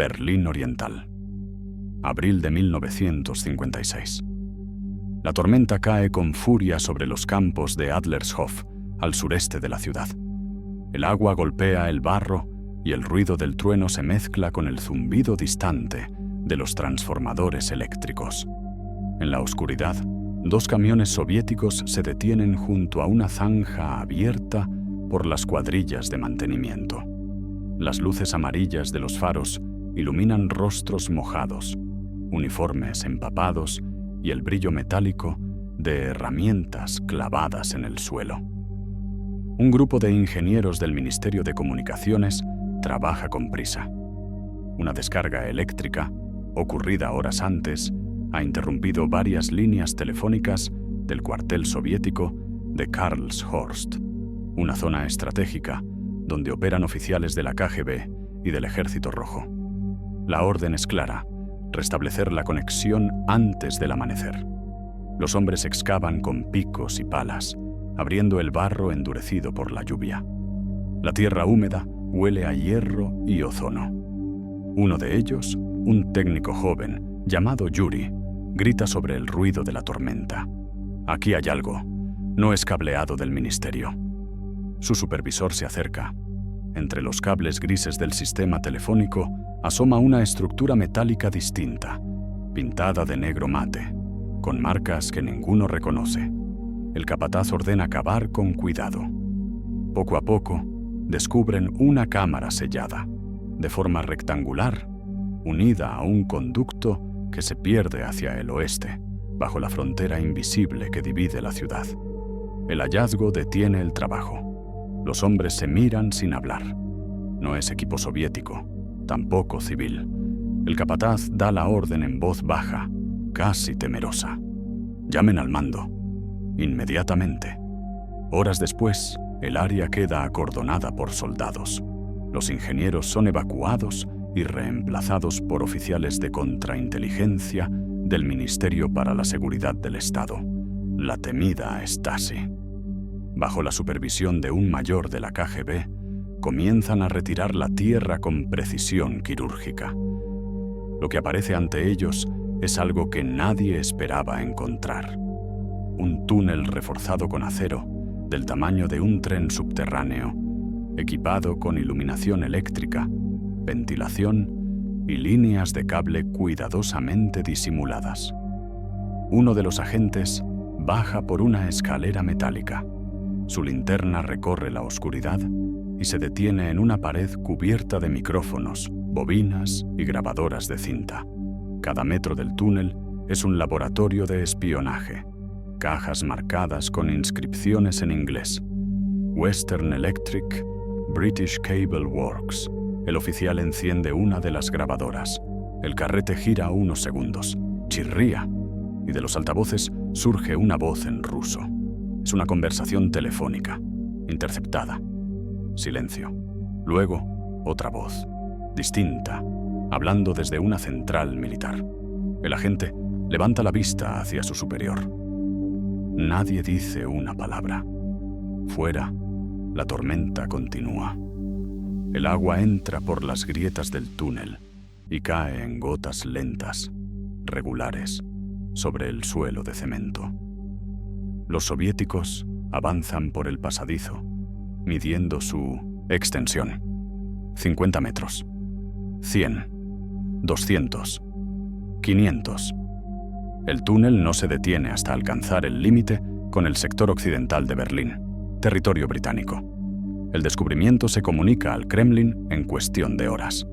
Berlín Oriental. Abril de 1956. La tormenta cae con furia sobre los campos de Adlershof, al sureste de la ciudad. El agua golpea el barro y el ruido del trueno se mezcla con el zumbido distante de los transformadores eléctricos. En la oscuridad, 2 camiones soviéticos se detienen junto a una zanja abierta por las cuadrillas de mantenimiento. Las luces amarillas de los faros iluminan rostros mojados, uniformes empapados y el brillo metálico de herramientas clavadas en el suelo. Un grupo de ingenieros del Ministerio de Comunicaciones trabaja con prisa. Una descarga eléctrica, ocurrida horas antes, ha interrumpido varias líneas telefónicas del cuartel soviético de Karlshorst, una zona estratégica donde operan oficiales de la KGB y del Ejército Rojo. La orden es clara: restablecer la conexión antes del amanecer. Los hombres excavan con picos y palas, abriendo el barro endurecido por la lluvia. La tierra húmeda huele a hierro y ozono. Uno de ellos, un técnico joven llamado Yuri, grita sobre el ruido de la tormenta. Aquí hay algo. No es cableado del ministerio. Su supervisor se acerca. Entre los cables grises del sistema telefónico asoma una estructura metálica distinta, pintada de negro mate, con marcas que ninguno reconoce. El capataz ordena cavar con cuidado. Poco a poco, descubren una cámara sellada, de forma rectangular, unida a un conducto que se pierde hacia el oeste, bajo la frontera invisible que divide la ciudad. El hallazgo detiene el trabajo. Los hombres se miran sin hablar. No es equipo soviético, tampoco civil. El capataz da la orden en voz baja, casi temerosa. Llamen al mando. Inmediatamente. Horas después, el área queda acordonada por soldados. Los ingenieros son evacuados y reemplazados por oficiales de contrainteligencia del Ministerio para la Seguridad del Estado, la temida Stasi. Bajo la supervisión de un mayor de la KGB, comienzan a retirar la tierra con precisión quirúrgica. Lo que aparece ante ellos es algo que nadie esperaba encontrar. Un túnel reforzado con acero, del tamaño de un tren subterráneo, equipado con iluminación eléctrica, ventilación y líneas de cable cuidadosamente disimuladas. Uno de los agentes baja por una escalera metálica. Su linterna recorre la oscuridad y se detiene en una pared cubierta de micrófonos, bobinas y grabadoras de cinta. Cada metro del túnel es un laboratorio de espionaje. Cajas marcadas con inscripciones en inglés. Western Electric, British Cable Works. El oficial enciende una de las grabadoras. El carrete gira unos segundos. Chirría. Y de los altavoces surge una voz en ruso. Es una conversación telefónica, interceptada. Silencio. Luego, otra voz, distinta, hablando desde una central militar. El agente levanta la vista hacia su superior. Nadie dice una palabra. Fuera, la tormenta continúa. El agua entra por las grietas del túnel y cae en gotas lentas, regulares, sobre el suelo de cemento. Los soviéticos avanzan por el pasadizo, midiendo su extensión. 50 metros, 100, 200, 500. El túnel no se detiene hasta alcanzar el límite con el sector occidental de Berlín, territorio británico. El descubrimiento se comunica al Kremlin en cuestión de horas.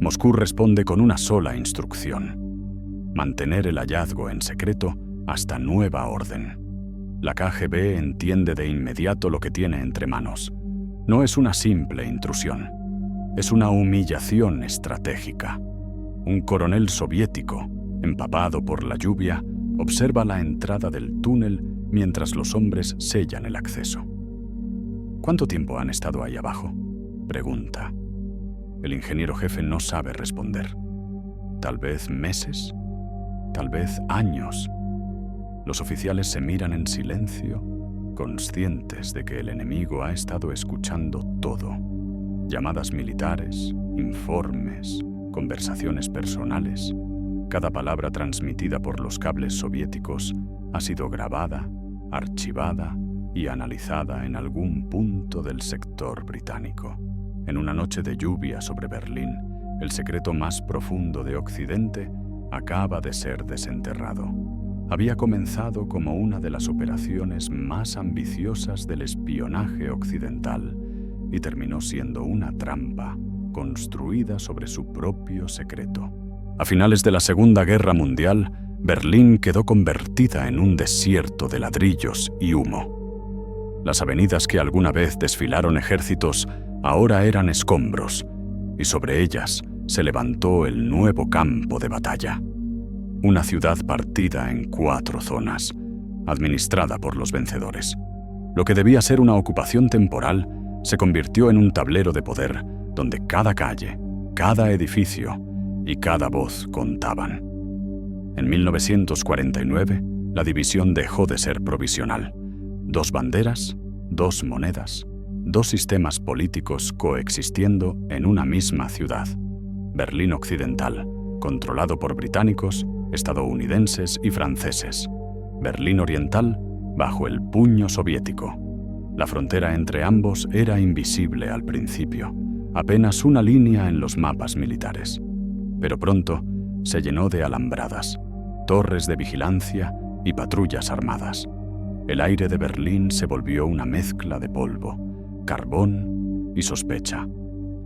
Moscú responde con una sola instrucción: mantener el hallazgo en secreto hasta nueva orden. La KGB entiende de inmediato lo que tiene entre manos. No es una simple intrusión, es una humillación estratégica. Un coronel soviético, empapado por la lluvia, observa la entrada del túnel mientras los hombres sellan el acceso. ¿Cuánto tiempo han estado ahí abajo?, pregunta. El ingeniero jefe no sabe responder. Tal vez meses, tal vez años. Los oficiales se miran en silencio, conscientes de que el enemigo ha estado escuchando todo. Llamadas militares, informes, conversaciones personales. Cada palabra transmitida por los cables soviéticos ha sido grabada, archivada y analizada en algún punto del sector británico. En una noche de lluvia sobre Berlín, el secreto más profundo de Occidente acaba de ser desenterrado. Había comenzado como una de las operaciones más ambiciosas del espionaje occidental y terminó siendo una trampa construida sobre su propio secreto. A finales de la Segunda Guerra Mundial, Berlín quedó convertida en un desierto de ladrillos y humo. Las avenidas que alguna vez desfilaron ejércitos ahora eran escombros, y sobre ellas se levantó el nuevo campo de batalla. Una ciudad partida en 4 zonas, administrada por los vencedores. Lo que debía ser una ocupación temporal se convirtió en un tablero de poder donde cada calle, cada edificio y cada voz contaban. En 1949, la división dejó de ser provisional. 2 banderas, 2 monedas, 2 sistemas políticos coexistiendo en una misma ciudad. Berlín Occidental, controlado por británicos, estadounidenses y franceses. Berlín Oriental, bajo el puño soviético. La frontera entre ambos era invisible al principio, apenas una línea en los mapas militares. Pero pronto se llenó de alambradas, torres de vigilancia y patrullas armadas. El aire de Berlín se volvió una mezcla de polvo, carbón y sospecha.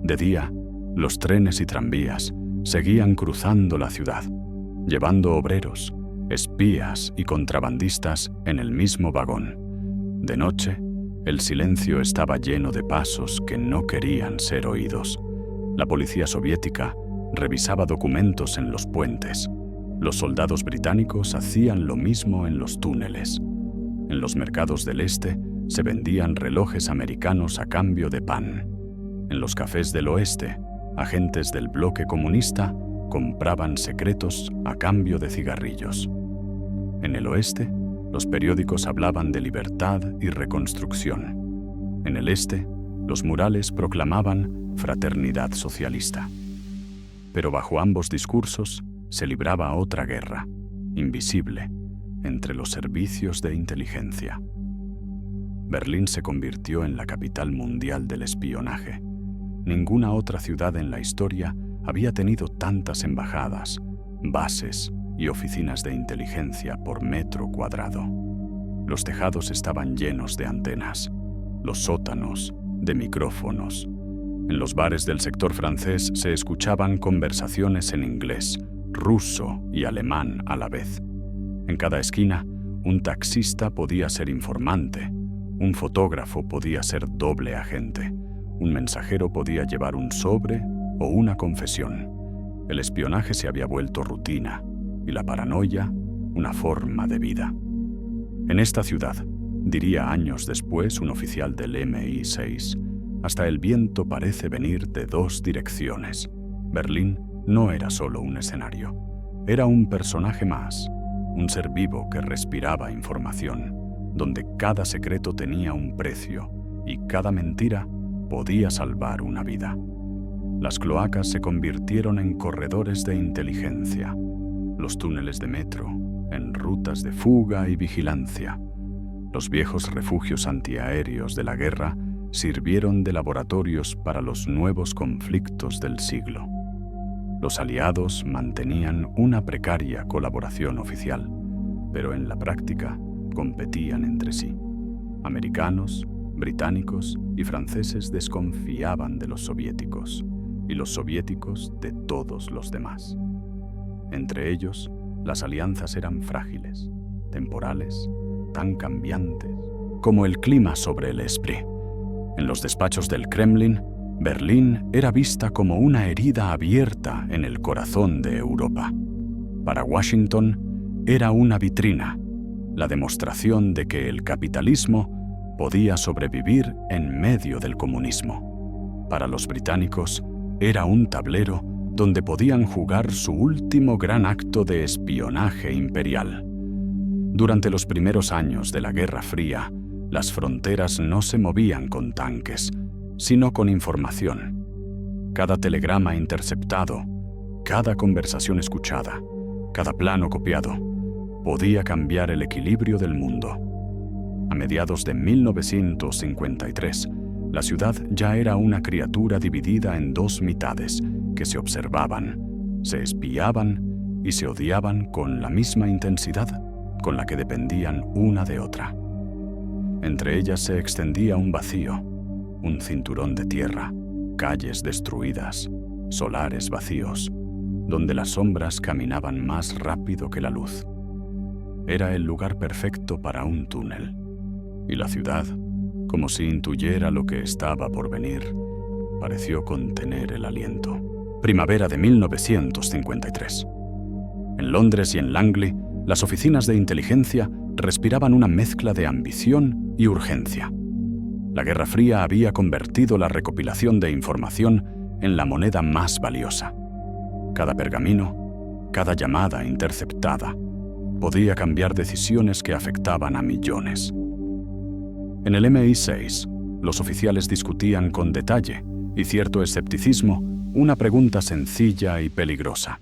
De día, los trenes y tranvías seguían cruzando la ciudad, llevando obreros, espías y contrabandistas en el mismo vagón. De noche, el silencio estaba lleno de pasos que no querían ser oídos. La policía soviética revisaba documentos en los puentes. Los soldados británicos hacían lo mismo en los túneles. En los mercados del este se vendían relojes americanos a cambio de pan. En los cafés del oeste, agentes del bloque comunista compraban secretos a cambio de cigarrillos. En el oeste, los periódicos hablaban de libertad y reconstrucción. En el este, los murales proclamaban fraternidad socialista. Pero bajo ambos discursos se libraba otra guerra, invisible, entre los servicios de inteligencia. Berlín se convirtió en la capital mundial del espionaje. Ninguna otra ciudad en la historia había tenido tantas embajadas, bases y oficinas de inteligencia por metro cuadrado. Los tejados estaban llenos de antenas, los sótanos de micrófonos. En los bares del sector francés se escuchaban conversaciones en inglés, ruso y alemán a la vez. En cada esquina, un taxista podía ser informante, un fotógrafo podía ser doble agente, un mensajero podía llevar un sobre o una confesión. El espionaje se había vuelto rutina y la paranoia una forma de vida. En esta ciudad, diría años después un oficial del MI6, hasta el viento parece venir de 2 direcciones. Berlín no era solo un escenario, era un personaje más, un ser vivo que respiraba información, donde cada secreto tenía un precio y cada mentira podía salvar una vida. Las cloacas se convirtieron en corredores de inteligencia, los túneles de metro en rutas de fuga y vigilancia. Los viejos refugios antiaéreos de la guerra sirvieron de laboratorios para los nuevos conflictos del siglo. Los aliados mantenían una precaria colaboración oficial, pero en la práctica competían entre sí. Americanos, británicos y franceses desconfiaban de los soviéticos, y los soviéticos de todos los demás. Entre ellos, las alianzas eran frágiles, temporales, tan cambiantes como el clima sobre el Spree. En los despachos del Kremlin, Berlín era vista como una herida abierta en el corazón de Europa. Para Washington, era una vitrina, la demostración de que el capitalismo podía sobrevivir en medio del comunismo. Para los británicos, era un tablero donde podían jugar su último gran acto de espionaje imperial. Durante los primeros años de la Guerra Fría, las fronteras no se movían con tanques, sino con información. Cada telegrama interceptado, cada conversación escuchada, cada plano copiado, podía cambiar el equilibrio del mundo. A mediados de 1953, la ciudad ya era una criatura dividida en dos mitades que se observaban, se espiaban y se odiaban con la misma intensidad con la que dependían una de otra. Entre ellas se extendía un vacío, un cinturón de tierra, calles destruidas, solares vacíos, donde las sombras caminaban más rápido que la luz. Era el lugar perfecto para un túnel, y la ciudad, como si intuyera lo que estaba por venir, pareció contener el aliento. Primavera de 1953. En Londres y en Langley, las oficinas de inteligencia respiraban una mezcla de ambición y urgencia. La Guerra Fría había convertido la recopilación de información en la moneda más valiosa. Cada pergamino, cada llamada interceptada, podía cambiar decisiones que afectaban a millones. En el MI6, los oficiales discutían con detalle y cierto escepticismo una pregunta sencilla y peligrosa.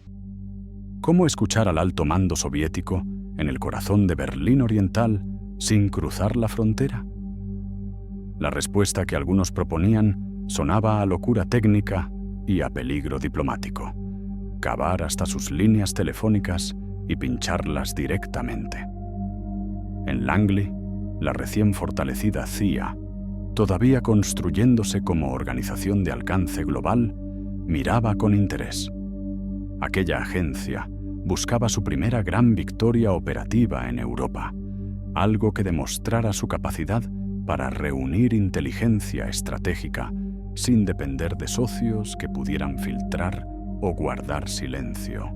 ¿Cómo escuchar al alto mando soviético en el corazón de Berlín Oriental sin cruzar la frontera? La respuesta que algunos proponían sonaba a locura técnica y a peligro diplomático: cavar hasta sus líneas telefónicas y pincharlas directamente. En Langley, la recién fortalecida CIA, todavía construyéndose como organización de alcance global, miraba con interés. Aquella agencia buscaba su primera gran victoria operativa en Europa, algo que demostrara su capacidad para reunir inteligencia estratégica sin depender de socios que pudieran filtrar o guardar silencio.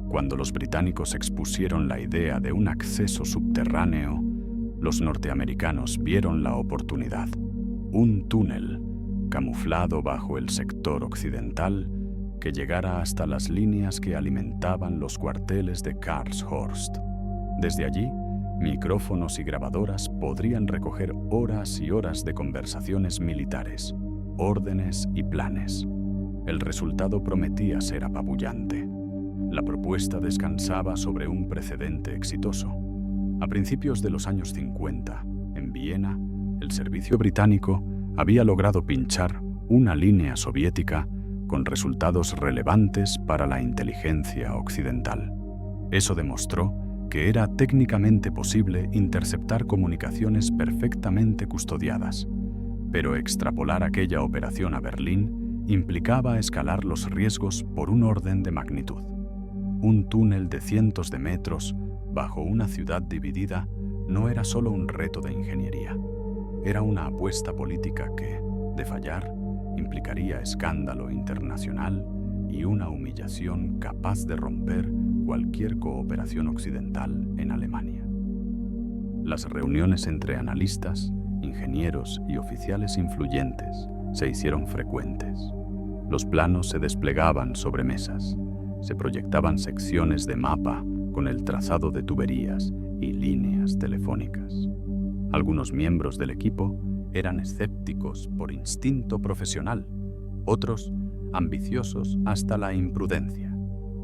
Cuando los británicos expusieron la idea de un acceso subterráneo, los norteamericanos vieron la oportunidad: un túnel camuflado bajo el sector occidental que llegara hasta las líneas que alimentaban los cuarteles de Karlshorst. Desde allí, micrófonos y grabadoras podrían recoger horas y horas de conversaciones militares, órdenes y planes. El resultado prometía ser apabullante. La propuesta descansaba sobre un precedente exitoso. A principios de los años 50, en Viena, el servicio británico había logrado pinchar una línea soviética con resultados relevantes para la inteligencia occidental. Eso demostró que era técnicamente posible interceptar comunicaciones perfectamente custodiadas, pero extrapolar aquella operación a Berlín implicaba escalar los riesgos por un orden de magnitud. Un túnel de cientos de metros bajo una ciudad dividida no era solo un reto de ingeniería, era una apuesta política que, de fallar, implicaría escándalo internacional y una humillación capaz de romper cualquier cooperación occidental en Alemania. Las reuniones entre analistas, ingenieros y oficiales influyentes se hicieron frecuentes. Los planos se desplegaban sobre mesas, se proyectaban secciones de mapa con el trazado de tuberías y líneas telefónicas. Algunos miembros del equipo eran escépticos por instinto profesional, otros ambiciosos hasta la imprudencia.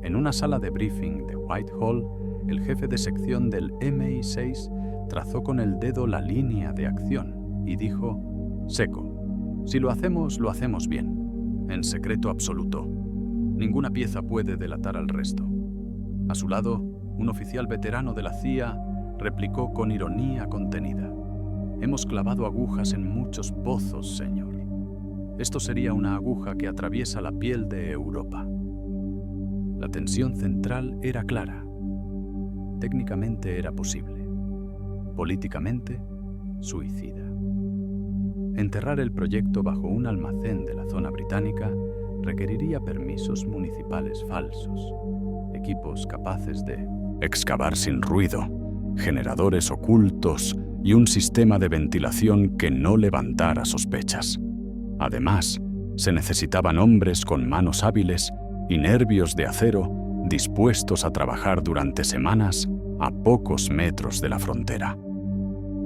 En una sala de briefing de Whitehall, el jefe de sección del MI6 trazó con el dedo la línea de acción y dijo: seco, si lo hacemos bien, en secreto absoluto. Ninguna pieza puede delatar al resto. A su lado, un oficial veterano de la CIA replicó con ironía contenida: hemos clavado agujas en muchos pozos, señor. Esto sería una aguja que atraviesa la piel de Europa. La tensión central era clara. Técnicamente era posible. Políticamente, suicida. Enterrar el proyecto bajo un almacén de la zona británica requeriría permisos municipales falsos, equipos capaces de excavar sin ruido, generadores ocultos y un sistema de ventilación que no levantara sospechas. Además, se necesitaban hombres con manos hábiles y nervios de acero dispuestos a trabajar durante semanas a pocos metros de la frontera.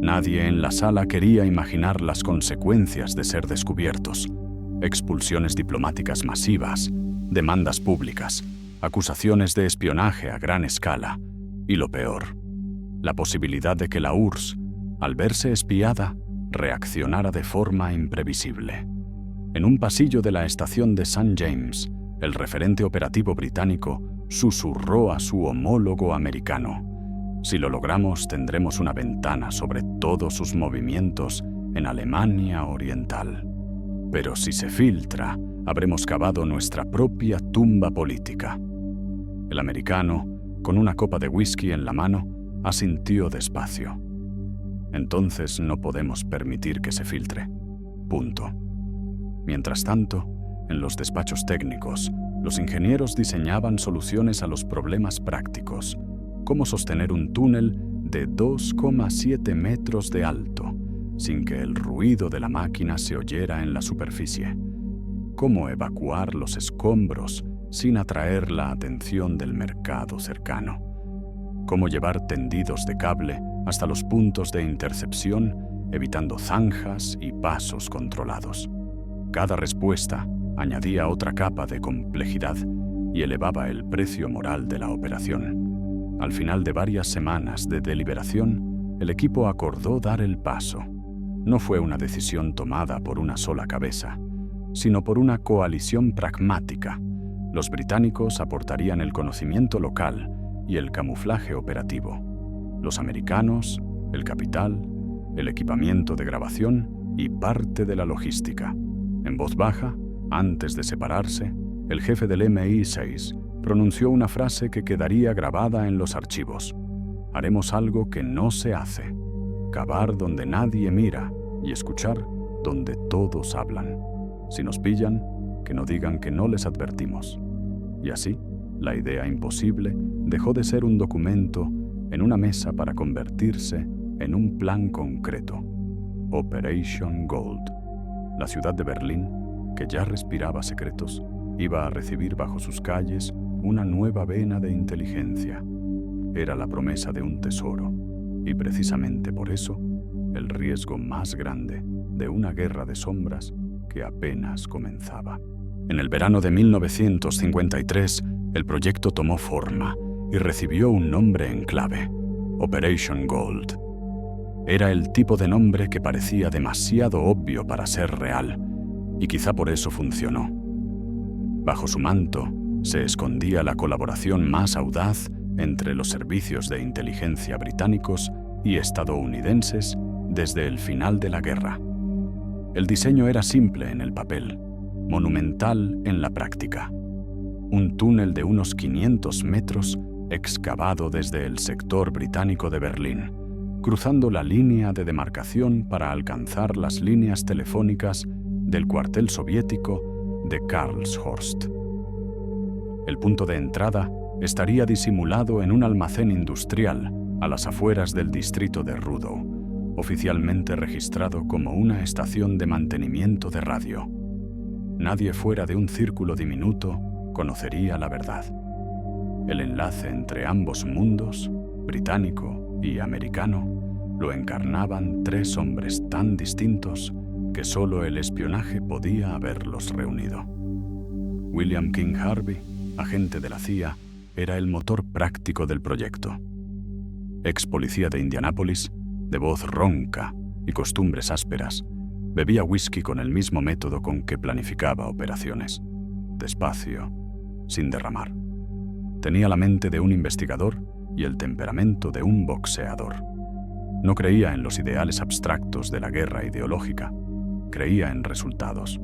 Nadie en la sala quería imaginar las consecuencias de ser descubiertos: expulsiones diplomáticas masivas, demandas públicas, acusaciones de espionaje a gran escala y, lo peor, la posibilidad de que la URSS, al verse espiada, reaccionara de forma imprevisible. En un pasillo de la estación de St. James, el referente operativo británico susurró a su homólogo americano: «Si lo logramos, tendremos una ventana sobre todos sus movimientos en Alemania Oriental. Pero si se filtra, habremos cavado nuestra propia tumba política». El americano, con una copa de whisky en la mano, asintió despacio. «Entonces no podemos permitir que se filtre. Punto». Mientras tanto, en los despachos técnicos, los ingenieros diseñaban soluciones a los problemas prácticos: cómo sostener un túnel de 2,7 metros de alto, sin que el ruido de la máquina se oyera en la superficie; cómo evacuar los escombros sin atraer la atención del mercado cercano; cómo llevar tendidos de cable hasta los puntos de intercepción, evitando zanjas y pasos controlados. Cada respuesta añadía otra capa de complejidad y elevaba el precio moral de la operación. Al final de varias semanas de deliberación, el equipo acordó dar el paso. No fue una decisión tomada por una sola cabeza, sino por una coalición pragmática. Los británicos aportarían el conocimiento local y el camuflaje operativo. Los americanos, el capital, el equipamiento de grabación y parte de la logística. En voz baja, antes de separarse, el jefe del MI6 pronunció una frase que quedaría grabada en los archivos: «Haremos algo que no se hace: cavar donde nadie mira y escuchar donde todos hablan. Si nos pillan, que no digan que no les advertimos». Y así, la idea imposible dejó de ser un documento en una mesa para convertirse en un plan concreto: Operation Gold. La ciudad de Berlín, que ya respiraba secretos, iba a recibir bajo sus calles una nueva vena de inteligencia. Era la promesa de un tesoro, y precisamente por eso, el riesgo más grande de una guerra de sombras que apenas comenzaba. En el verano de 1953, el proyecto tomó forma y recibió un nombre en clave: Operation Gold. Era el tipo de nombre que parecía demasiado obvio para ser real, y quizá por eso funcionó. Bajo su manto se escondía la colaboración más audaz entre los servicios de inteligencia británicos y estadounidenses desde el final de la guerra. El diseño era simple en el papel, monumental en la práctica. Un túnel de unos 500 metros excavado desde el sector británico de Berlín, cruzando la línea de demarcación para alcanzar las líneas telefónicas del cuartel soviético de Karlshorst. El punto de entrada estaría disimulado en un almacén industrial a las afueras del distrito de Rudow, oficialmente registrado como una estación de mantenimiento de radio. Nadie fuera de un círculo diminuto conocería la verdad. El enlace entre ambos mundos, británico y americano, lo encarnaban tres hombres tan distintos que solo el espionaje podía haberlos reunido. William King Harvey, agente de la CIA, era el motor práctico del proyecto. Ex policía de Indianápolis, de voz ronca y costumbres ásperas, bebía whisky con el mismo método con que planificaba operaciones: despacio, sin derramar. Tenía la mente de un investigador y el temperamento de un boxeador. No creía en los ideales abstractos de la guerra ideológica, creía en resultados.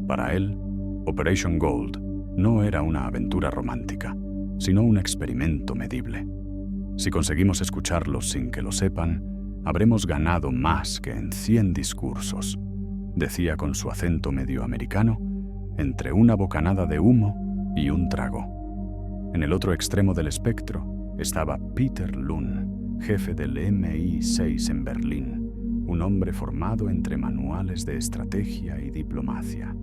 Para él, Operation Gold no era una aventura romántica, sino un experimento medible. Si conseguimos escucharlos sin que lo sepan, habremos ganado más que en 100 discursos, decía con su acento medio americano, entre una bocanada de humo y un trago. En el otro extremo del espectro estaba Peter Lunn, jefe del MI6 en Berlín, un hombre formado entre manuales de estrategia y diplomacia.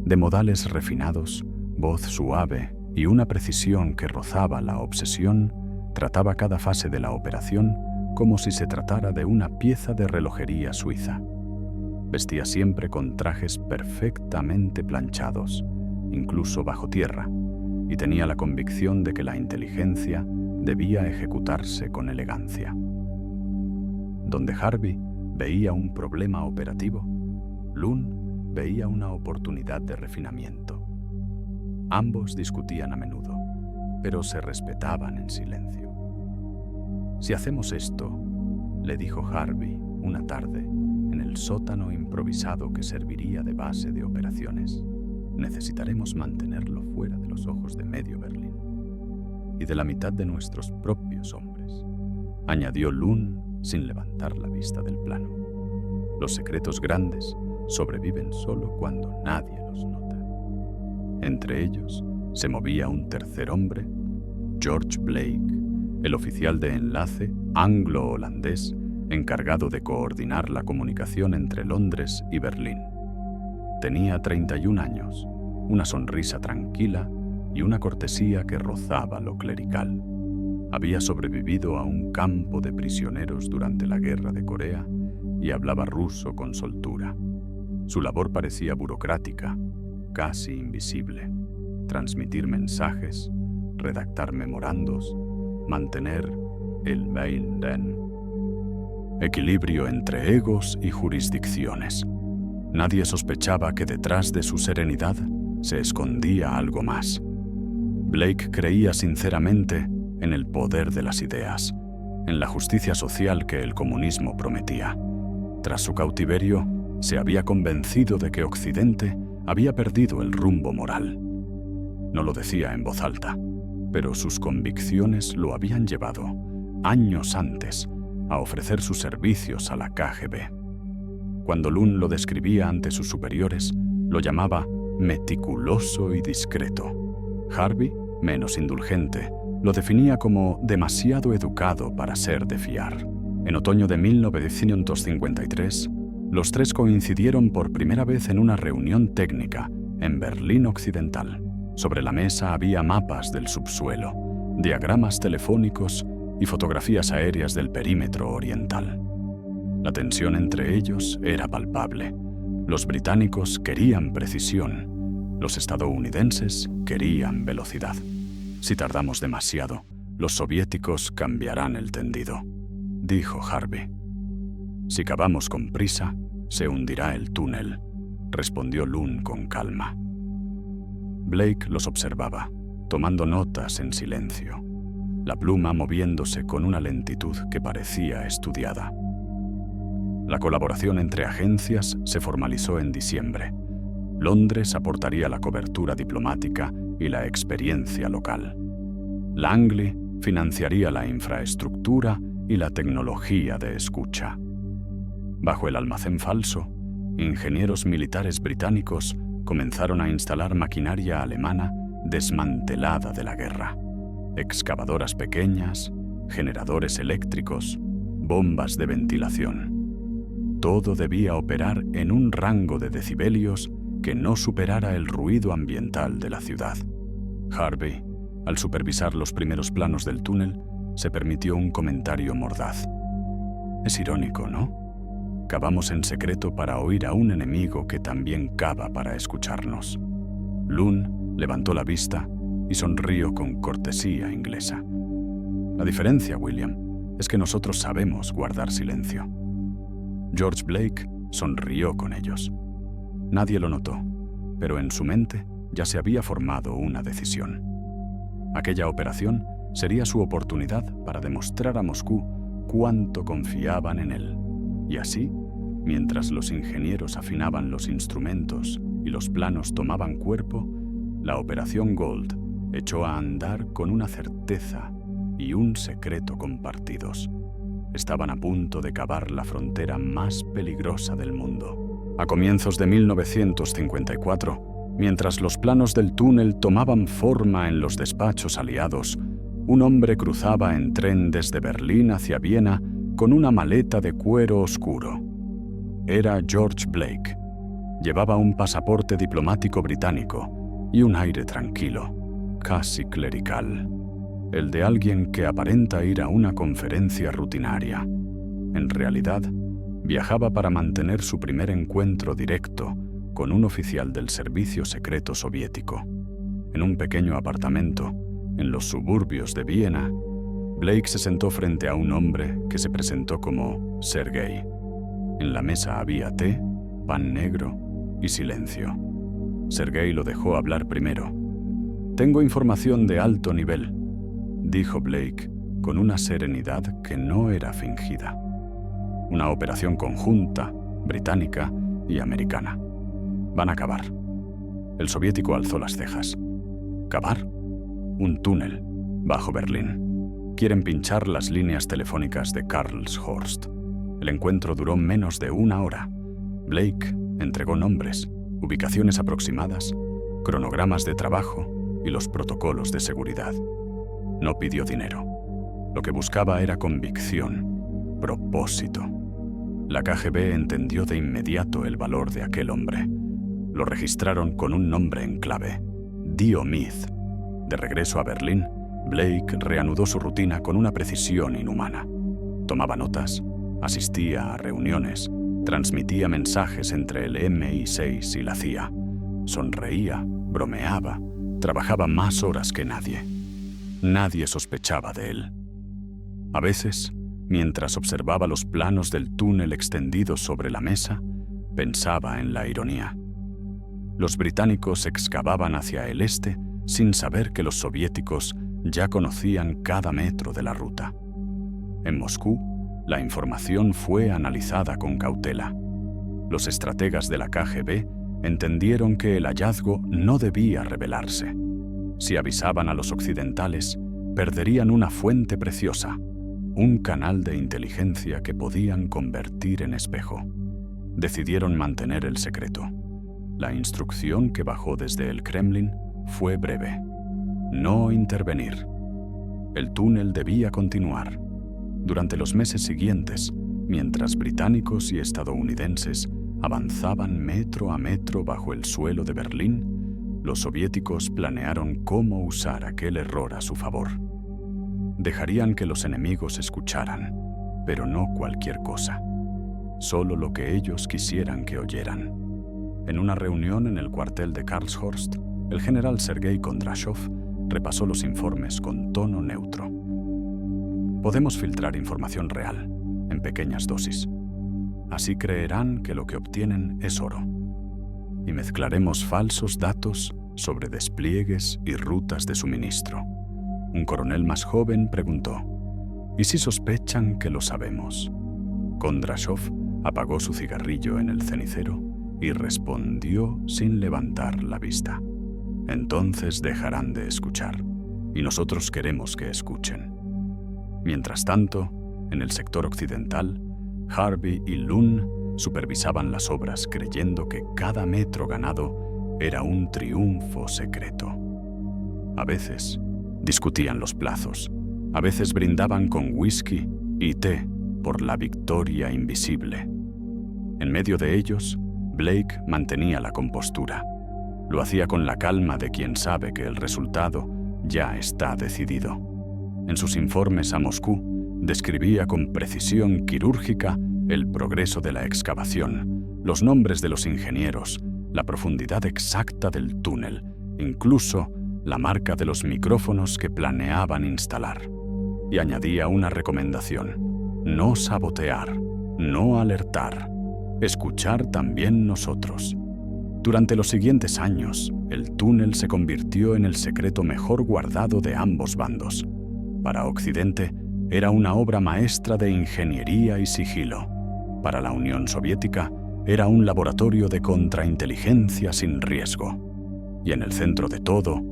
De modales refinados, voz suave y una precisión que rozaba la obsesión, trataba cada fase de la operación como si se tratara de una pieza de relojería suiza. Vestía siempre con trajes perfectamente planchados, incluso bajo tierra, y tenía la convicción de que la inteligencia debía ejecutarse con elegancia. Donde Harvey veía un problema operativo, Lund veía una oportunidad de refinamiento. Ambos discutían a menudo, pero se respetaban en silencio. «Si hacemos esto», le dijo Harvey una tarde en el sótano improvisado que serviría de base de operaciones, «necesitaremos mantenerlo fuera de los ojos de medio Berlín y de la mitad de nuestros propios hombres», añadió Lund sin levantar la vista del plano. «Los secretos grandes sobreviven solo cuando nadie los nota». Entre ellos se movía un tercer hombre, George Blake, el oficial de enlace anglo-holandés encargado de coordinar la comunicación entre Londres y Berlín. Tenía 31 años, una sonrisa tranquila y una cortesía que rozaba lo clerical. Había sobrevivido a un campo de prisioneros durante la Guerra de Corea y hablaba ruso con soltura. Su labor parecía burocrática, casi invisible: transmitir mensajes, redactar memorandos, mantener el Main-Den. Equilibrio entre egos y jurisdicciones. Nadie sospechaba que detrás de su serenidad se escondía algo más. Blake creía sinceramente en el poder de las ideas, en la justicia social que el comunismo prometía. Tras su cautiverio, se había convencido de que Occidente había perdido el rumbo moral. No lo decía en voz alta, pero sus convicciones lo habían llevado, años antes, a ofrecer sus servicios a la KGB. Cuando Lund lo describía ante sus superiores, lo llamaba meticuloso y discreto. Harvey, menos indulgente, lo definía como demasiado educado para ser de fiar. En otoño de 1953, los tres coincidieron por primera vez en una reunión técnica en Berlín Occidental. Sobre la mesa había mapas del subsuelo, diagramas telefónicos y fotografías aéreas del perímetro oriental. La tensión entre ellos era palpable. Los británicos querían precisión, los estadounidenses querían velocidad. «Si tardamos demasiado, los soviéticos cambiarán el tendido», dijo Harvey. «Si cavamos con prisa, se hundirá el túnel», respondió Lund con calma. Blake los observaba, tomando notas en silencio, la pluma moviéndose con una lentitud que parecía estudiada. La colaboración entre agencias se formalizó en diciembre. Londres aportaría la cobertura diplomática y la experiencia local. Langley financiaría la infraestructura y la tecnología de escucha. Bajo el almacén falso, ingenieros militares británicos comenzaron a instalar maquinaria alemana desmantelada de la guerra: excavadoras pequeñas, generadores eléctricos, bombas de ventilación. Todo debía operar en un rango de decibelios que no superara el ruido ambiental de la ciudad. Harvey, al supervisar los primeros planos del túnel, se permitió un comentario mordaz. «Es irónico, ¿no? Cavamos en secreto para oír a un enemigo que también cava para escucharnos». Lund levantó la vista y sonrió con cortesía inglesa. «La diferencia, William, es que nosotros sabemos guardar silencio». George Blake sonrió con ellos. Nadie lo notó, pero en su mente ya se había formado una decisión. Aquella operación sería su oportunidad para demostrar a Moscú cuánto confiaban en él. Y así, mientras los ingenieros afinaban los instrumentos y los planos tomaban cuerpo, la Operación Gold echó a andar con una certeza y un secreto compartidos. Estaban a punto de cavar la frontera más peligrosa del mundo. A comienzos de 1954, mientras los planos del túnel tomaban forma en los despachos aliados, un hombre cruzaba en tren desde Berlín hacia Viena con una maleta de cuero oscuro. Era George Blake. Llevaba un pasaporte diplomático británico y un aire tranquilo, casi clerical, el de alguien que aparenta ir a una conferencia rutinaria. En realidad, viajaba para mantener su primer encuentro directo con un oficial del servicio secreto soviético. En un pequeño apartamento, en los suburbios de Viena, Blake se sentó frente a un hombre que se presentó como Sergei. En la mesa había té, pan negro y silencio. Sergei lo dejó hablar primero. «Tengo información de alto nivel», dijo Blake con una serenidad que no era fingida. «Una operación conjunta, británica y americana. Van a cavar». El soviético alzó las cejas. «¿Cavar?» «Un túnel, bajo Berlín. Quieren pinchar las líneas telefónicas de Karlshorst». El encuentro duró menos de 1 hora. Blake entregó nombres, ubicaciones aproximadas, cronogramas de trabajo y los protocolos de seguridad. No pidió dinero. Lo que buscaba era convicción, propósito. La KGB entendió de inmediato el valor de aquel hombre. Lo registraron con un nombre en clave: Diomedes. De regreso a Berlín, Blake reanudó su rutina con una precisión inhumana. Tomaba notas, asistía a reuniones, transmitía mensajes entre el MI6 y la CIA. Sonreía, bromeaba, trabajaba más horas que nadie. Nadie sospechaba de él. A veces, mientras observaba los planos del túnel extendidos sobre la mesa, pensaba en la ironía. Los británicos excavaban hacia el este sin saber que los soviéticos ya conocían cada metro de la ruta. En Moscú, la información fue analizada con cautela. Los estrategas de la KGB entendieron que el hallazgo no debía revelarse. Si avisaban a los occidentales, perderían una fuente preciosa, un canal de inteligencia que podían convertir en espejo. Decidieron mantener el secreto. La instrucción que bajó desde el Kremlin fue breve: no intervenir. El túnel debía continuar. Durante los meses siguientes, mientras británicos y estadounidenses avanzaban metro a metro bajo el suelo de Berlín, los soviéticos planearon cómo usar aquel error a su favor. Dejarían que los enemigos escucharan, pero no cualquier cosa. Solo lo que ellos quisieran que oyeran. En una reunión en el cuartel de Karlshorst, el general Sergei Kondrashov repasó los informes con tono neutro. Podemos filtrar información real, en pequeñas dosis. Así creerán que lo que obtienen es oro. Y mezclaremos falsos datos sobre despliegues y rutas de suministro. Un coronel más joven preguntó: ¿y si sospechan que lo sabemos? Kondrashov apagó su cigarrillo en el cenicero y respondió sin levantar la vista: entonces dejarán de escuchar, y nosotros queremos que escuchen. Mientras tanto, en el sector occidental, Harvey y Lund supervisaban las obras creyendo que cada metro ganado era un triunfo secreto. A veces discutían los plazos, a veces brindaban con whisky y té por la victoria invisible. En medio de ellos, Blake mantenía la compostura. Lo hacía con la calma de quien sabe que el resultado ya está decidido. En sus informes a Moscú, describía con precisión quirúrgica el progreso de la excavación, los nombres de los ingenieros, la profundidad exacta del túnel, incluso la marca de los micrófonos que planeaban instalar. Y añadía una recomendación: no sabotear, no alertar, escuchar también nosotros. Durante los siguientes años, el túnel se convirtió en el secreto mejor guardado de ambos bandos. Para Occidente, era una obra maestra de ingeniería y sigilo. Para la Unión Soviética, era un laboratorio de contrainteligencia sin riesgo. Y en el centro de todo,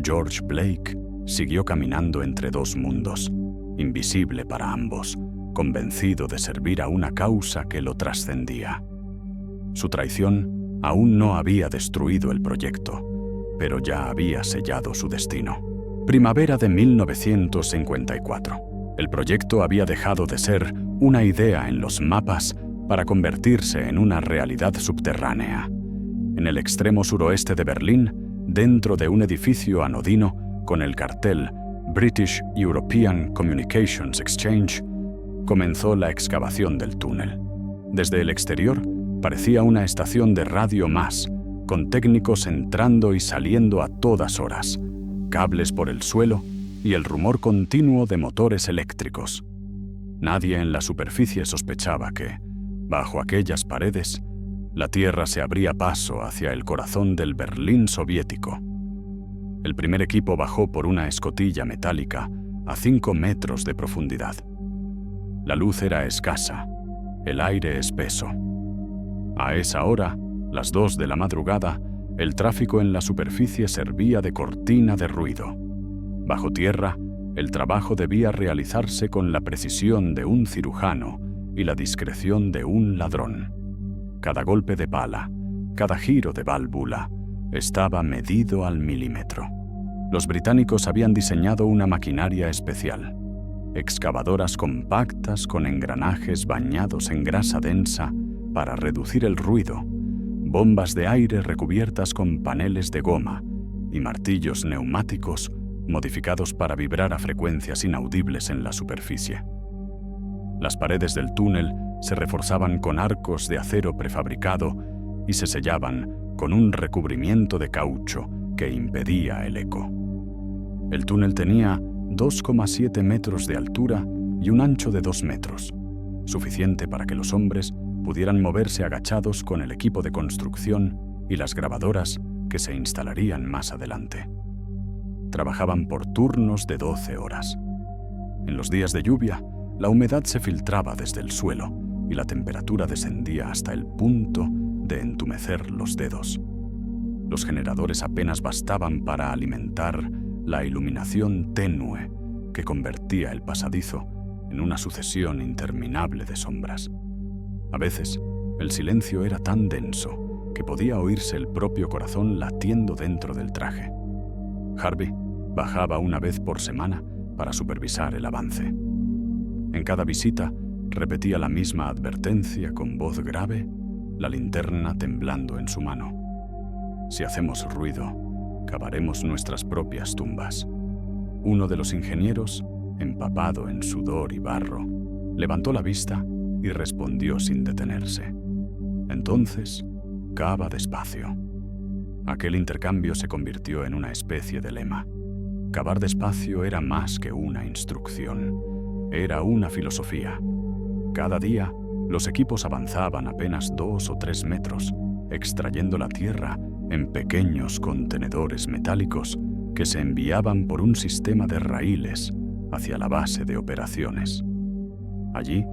George Blake siguió caminando entre dos mundos, invisible para ambos, convencido de servir a una causa que lo trascendía. Su traición aún no había destruido el proyecto, pero ya había sellado su destino. Primavera de 1954. El proyecto había dejado de ser una idea en los mapas para convertirse en una realidad subterránea. En el extremo suroeste de Berlín, dentro de un edificio anodino con el cartel British European Communications Exchange, comenzó la excavación del túnel. Desde el exterior, parecía una estación de radio más, con técnicos entrando y saliendo a todas horas, cables por el suelo y el rumor continuo de motores eléctricos. Nadie en la superficie sospechaba que, bajo aquellas paredes, la Tierra se abría paso hacia el corazón del Berlín soviético. El primer equipo bajó por una escotilla metálica a 5 metros de profundidad. La luz era escasa, el aire espeso. A esa hora, las 2 de la madrugada, el tráfico en la superficie servía de cortina de ruido. Bajo tierra, el trabajo debía realizarse con la precisión de un cirujano y la discreción de un ladrón. Cada golpe de pala, cada giro de válvula, estaba medido al milímetro. Los británicos habían diseñado una maquinaria especial. Excavadoras compactas con engranajes bañados en grasa densa para reducir el ruido, bombas de aire recubiertas con paneles de goma y martillos neumáticos modificados para vibrar a frecuencias inaudibles en la superficie. Las paredes del túnel se reforzaban con arcos de acero prefabricado y se sellaban con un recubrimiento de caucho que impedía el eco. El túnel tenía 2,7 metros de altura y un ancho de 2 metros, suficiente para que los hombres pudieran moverse agachados con el equipo de construcción y las grabadoras que se instalarían más adelante. Trabajaban por turnos de 12 horas. En los días de lluvia, la humedad se filtraba desde el suelo y la temperatura descendía hasta el punto de entumecer los dedos. Los generadores apenas bastaban para alimentar la iluminación tenue que convertía el pasadizo en una sucesión interminable de sombras. A veces, el silencio era tan denso que podía oírse el propio corazón latiendo dentro del traje. Harvey bajaba una vez por semana para supervisar el avance. En cada visita, repetía la misma advertencia con voz grave, la linterna temblando en su mano. Si hacemos ruido, cavaremos nuestras propias tumbas. Uno de los ingenieros, empapado en sudor y barro, levantó la vista y respondió sin detenerse. Entonces, cava despacio. Aquel intercambio se convirtió en una especie de lema. Cavar despacio era más que una instrucción, era una filosofía. Cada día, los equipos avanzaban apenas 2 o 3 metros, extrayendo la tierra en pequeños contenedores metálicos que se enviaban por un sistema de raíles hacia la base de operaciones. Allí,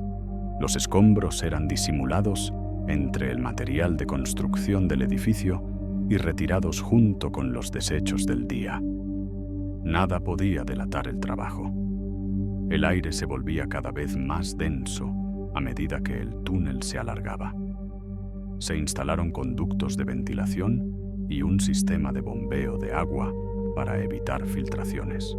los escombros eran disimulados entre el material de construcción del edificio y retirados junto con los desechos del día. Nada podía delatar el trabajo. El aire se volvía cada vez más denso a medida que el túnel se alargaba. Se instalaron conductos de ventilación y un sistema de bombeo de agua para evitar filtraciones.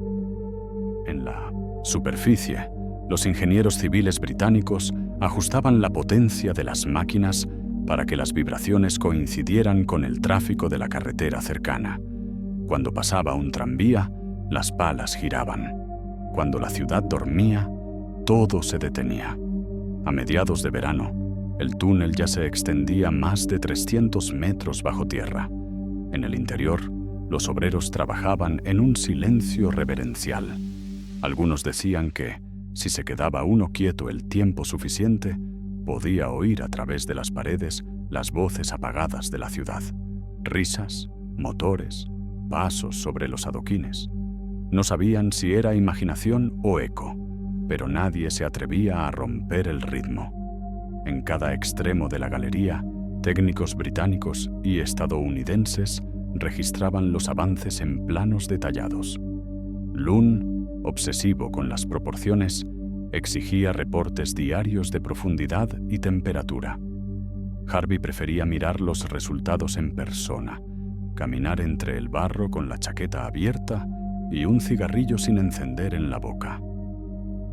En la superficie, los ingenieros civiles británicos ajustaban la potencia de las máquinas para que las vibraciones coincidieran con el tráfico de la carretera cercana. Cuando pasaba un tranvía, las palas giraban. Cuando la ciudad dormía, todo se detenía. A mediados de verano, el túnel ya se extendía más de 300 metros bajo tierra. En el interior, los obreros trabajaban en un silencio reverencial. Algunos decían que, si se quedaba uno quieto el tiempo suficiente, podía oír a través de las paredes las voces apagadas de la ciudad. Risas, motores, pasos sobre los adoquines. No sabían si era imaginación o eco, pero nadie se atrevía a romper el ritmo. En cada extremo de la galería, técnicos británicos y estadounidenses registraban los avances en planos detallados. Lunn, obsesivo con las proporciones, exigía reportes diarios de profundidad y temperatura. Harvey prefería mirar los resultados en persona, caminar entre el barro con la chaqueta abierta y un cigarrillo sin encender en la boca.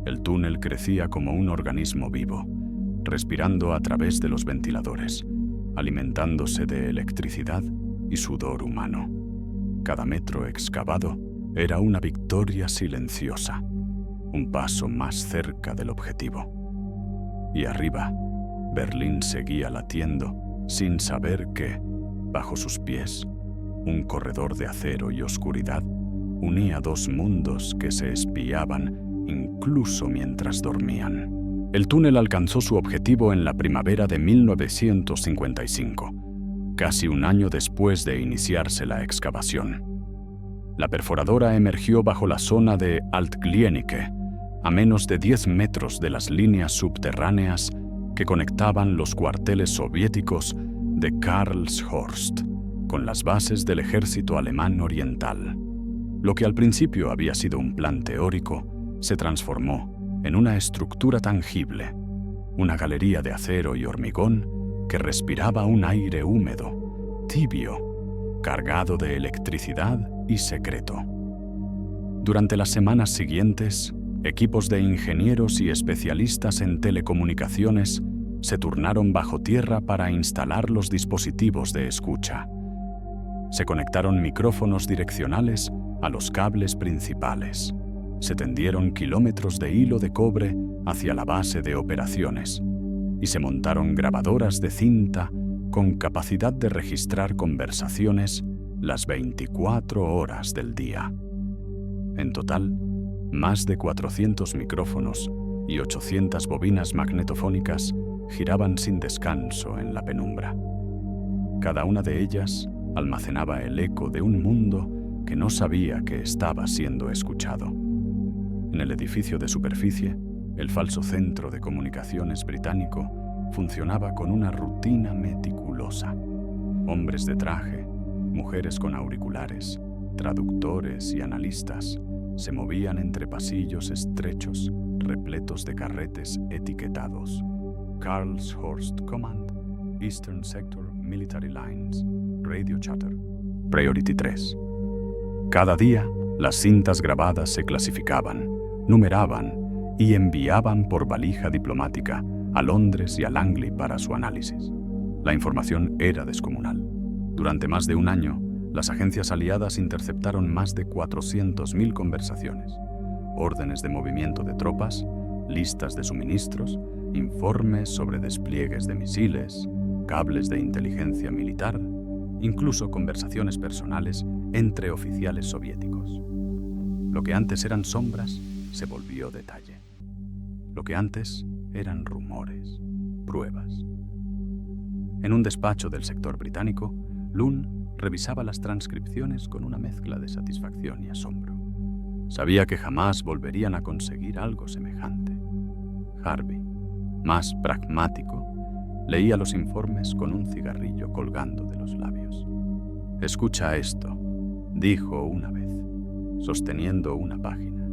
El túnel crecía como un organismo vivo, respirando a través de los ventiladores, alimentándose de electricidad y sudor humano. Cada metro excavado era una victoria silenciosa, un paso más cerca del objetivo. Y arriba, Berlín seguía latiendo sin saber que, Bajo sus pies, un corredor de acero y oscuridad unía dos mundos que se espiaban incluso mientras dormían. El túnel alcanzó su objetivo en la primavera de 1955, casi un año después de iniciarse la excavación. La perforadora emergió bajo la zona de Altglienicke, a menos de 10 metros de las líneas subterráneas que conectaban los cuarteles soviéticos de Karlshorst con las bases del ejército alemán oriental. Lo que al principio había sido un plan teórico se transformó en una estructura tangible, una galería de acero y hormigón que respiraba un aire húmedo, tibio, cargado de electricidad y secreto. Durante las semanas siguientes, equipos de ingenieros y especialistas en telecomunicaciones se turnaron bajo tierra para instalar los dispositivos de escucha. Se conectaron micrófonos direccionales a los cables principales. Se tendieron kilómetros de hilo de cobre hacia la base de operaciones y se montaron grabadoras de cinta con capacidad de registrar conversaciones las 24 horas del día. En total, más de 400 micrófonos y 800 bobinas magnetofónicas giraban sin descanso en la penumbra. Cada una de ellas almacenaba el eco de un mundo que no sabía que estaba siendo escuchado. En el edificio de superficie, el falso centro de comunicaciones británico funcionaba con una rutina meticulosa. Hombres de traje, mujeres con auriculares, traductores y analistas se movían entre pasillos estrechos, repletos de carretes etiquetados. Karlshorst Command, Eastern Sector Military Lines, Radio Chatter, Priority 3. Cada día, las cintas grabadas se clasificaban, numeraban y enviaban por valija diplomática a Londres y a Langley para su análisis. La información era descomunal. Durante más de un año, las agencias aliadas interceptaron más de 400.000 conversaciones, órdenes de movimiento de tropas, listas de suministros, informes sobre despliegues de misiles, cables de inteligencia militar, incluso conversaciones personales entre oficiales soviéticos. Lo que antes eran sombras se volvió detalle. Lo que antes eran rumores, pruebas. En un despacho del sector británico, Lund revisaba las transcripciones con una mezcla de satisfacción y asombro. Sabía que jamás volverían a conseguir algo semejante. Harvey, más pragmático, leía los informes con un cigarrillo colgando de los labios. «Escucha esto», dijo una vez, sosteniendo una página.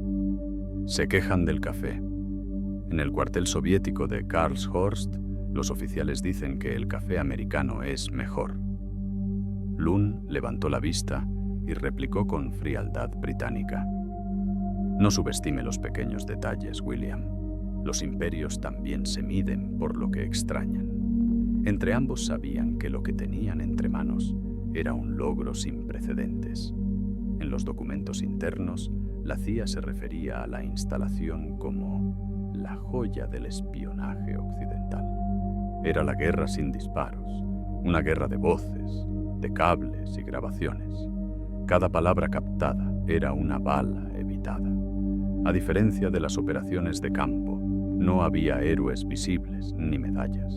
Se quejan del café. En el cuartel soviético de Karlshorst, los oficiales dicen que el café americano es mejor. Lund levantó la vista y replicó con frialdad británica. No subestime los pequeños detalles, William. Los imperios también se miden por lo que extrañan. Entre ambos sabían que lo que tenían entre manos era un logro sin precedentes. En los documentos internos, la CIA se refería a la instalación como la joya del espionaje occidental. Era la guerra sin disparos, una guerra de voces, de cables y grabaciones. Cada palabra captada era una bala evitada. A diferencia de las operaciones de campo, no había héroes visibles ni medallas.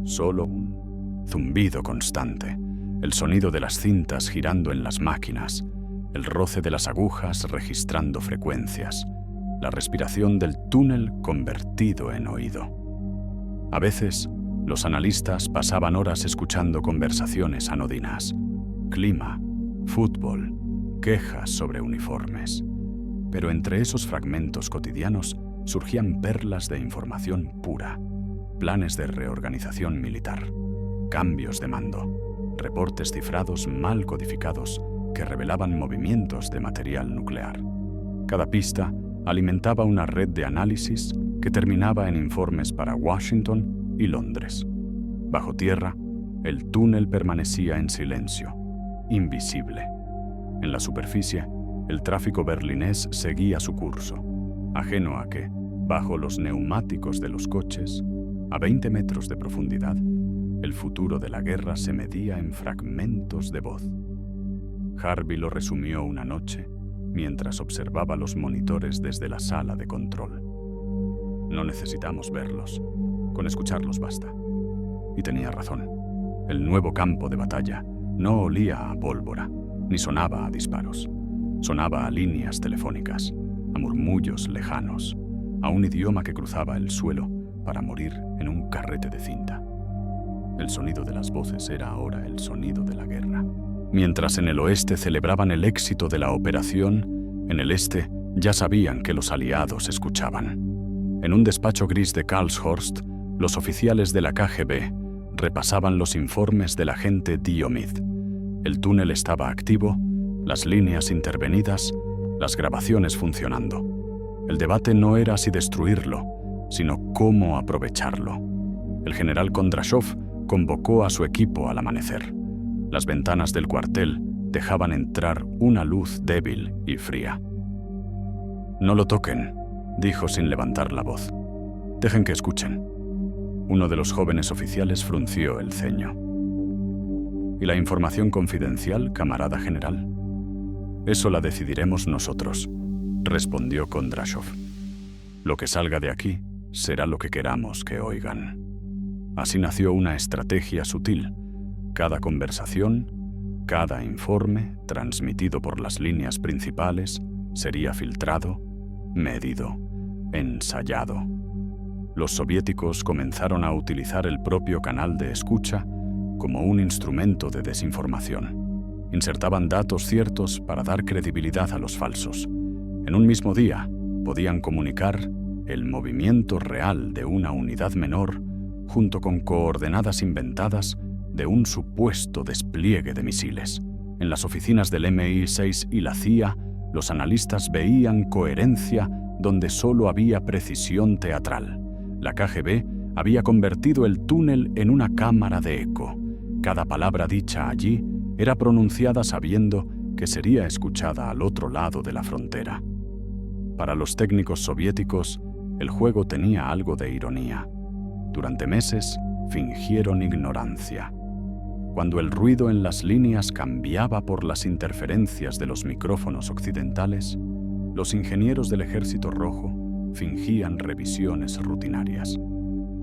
Solo un zumbido constante, el sonido de las cintas girando en las máquinas, el roce de las agujas registrando frecuencias, la respiración del túnel convertido en oído. A veces, los analistas pasaban horas escuchando conversaciones anodinas, clima, fútbol, quejas sobre uniformes. Pero entre esos fragmentos cotidianos surgían perlas de información pura, planes de reorganización militar, cambios de mando, reportes cifrados mal codificados que revelaban movimientos de material nuclear. Cada pista alimentaba una red de análisis que terminaba en informes para Washington y Londres. Bajo tierra, el túnel permanecía en silencio, invisible. En la superficie, el tráfico berlinés seguía su curso, ajeno a que, bajo los neumáticos de los coches, a 20 metros de profundidad, El futuro de la guerra se medía en fragmentos de voz. Harvey lo resumió una noche mientras observaba los monitores desde la sala de control. No necesitamos verlos, con escucharlos basta. Y tenía razón. El nuevo campo de batalla no olía a pólvora, ni sonaba a disparos. Sonaba a líneas telefónicas, a murmullos lejanos, a un idioma que cruzaba el suelo para morir en un carrete de cinta. El sonido de las voces era ahora el sonido de la guerra. Mientras en el oeste celebraban el éxito de la operación, en el este ya sabían que los aliados escuchaban. En un despacho gris de Karlshorst, los oficiales de la KGB repasaban los informes del agente Diomid. El túnel estaba activo, las líneas intervenidas, las grabaciones funcionando. El debate no era si destruirlo, sino cómo aprovecharlo. El general Kondrashov convocó a su equipo al amanecer. Las ventanas del cuartel dejaban entrar una luz débil y fría. «No lo toquen», dijo sin levantar la voz. «Dejen que escuchen». Uno de los jóvenes oficiales frunció el ceño. «¿Y la información confidencial, camarada general?» «Eso la decidiremos nosotros», respondió Kondrashov. «Lo que salga de aquí será lo que queramos que oigan». Así nació una estrategia sutil. Cada conversación, cada informe, transmitido por las líneas principales, sería filtrado, medido, ensayado. Los soviéticos comenzaron a utilizar el propio canal de escucha como un instrumento de desinformación. Insertaban datos ciertos para dar credibilidad a los falsos. En un mismo día, podían comunicar el movimiento real de una unidad menor junto con coordenadas inventadas de un supuesto despliegue de misiles. En las oficinas del MI6 y la CIA, los analistas veían coherencia donde solo había precisión teatral. La KGB había convertido el túnel en una cámara de eco. Cada palabra dicha allí era pronunciada sabiendo que sería escuchada al otro lado de la frontera. Para los técnicos soviéticos, el juego tenía algo de ironía. Durante meses, fingieron ignorancia. Cuando el ruido en las líneas cambiaba por las interferencias de los micrófonos occidentales, los ingenieros del Ejército Rojo fingían revisiones rutinarias.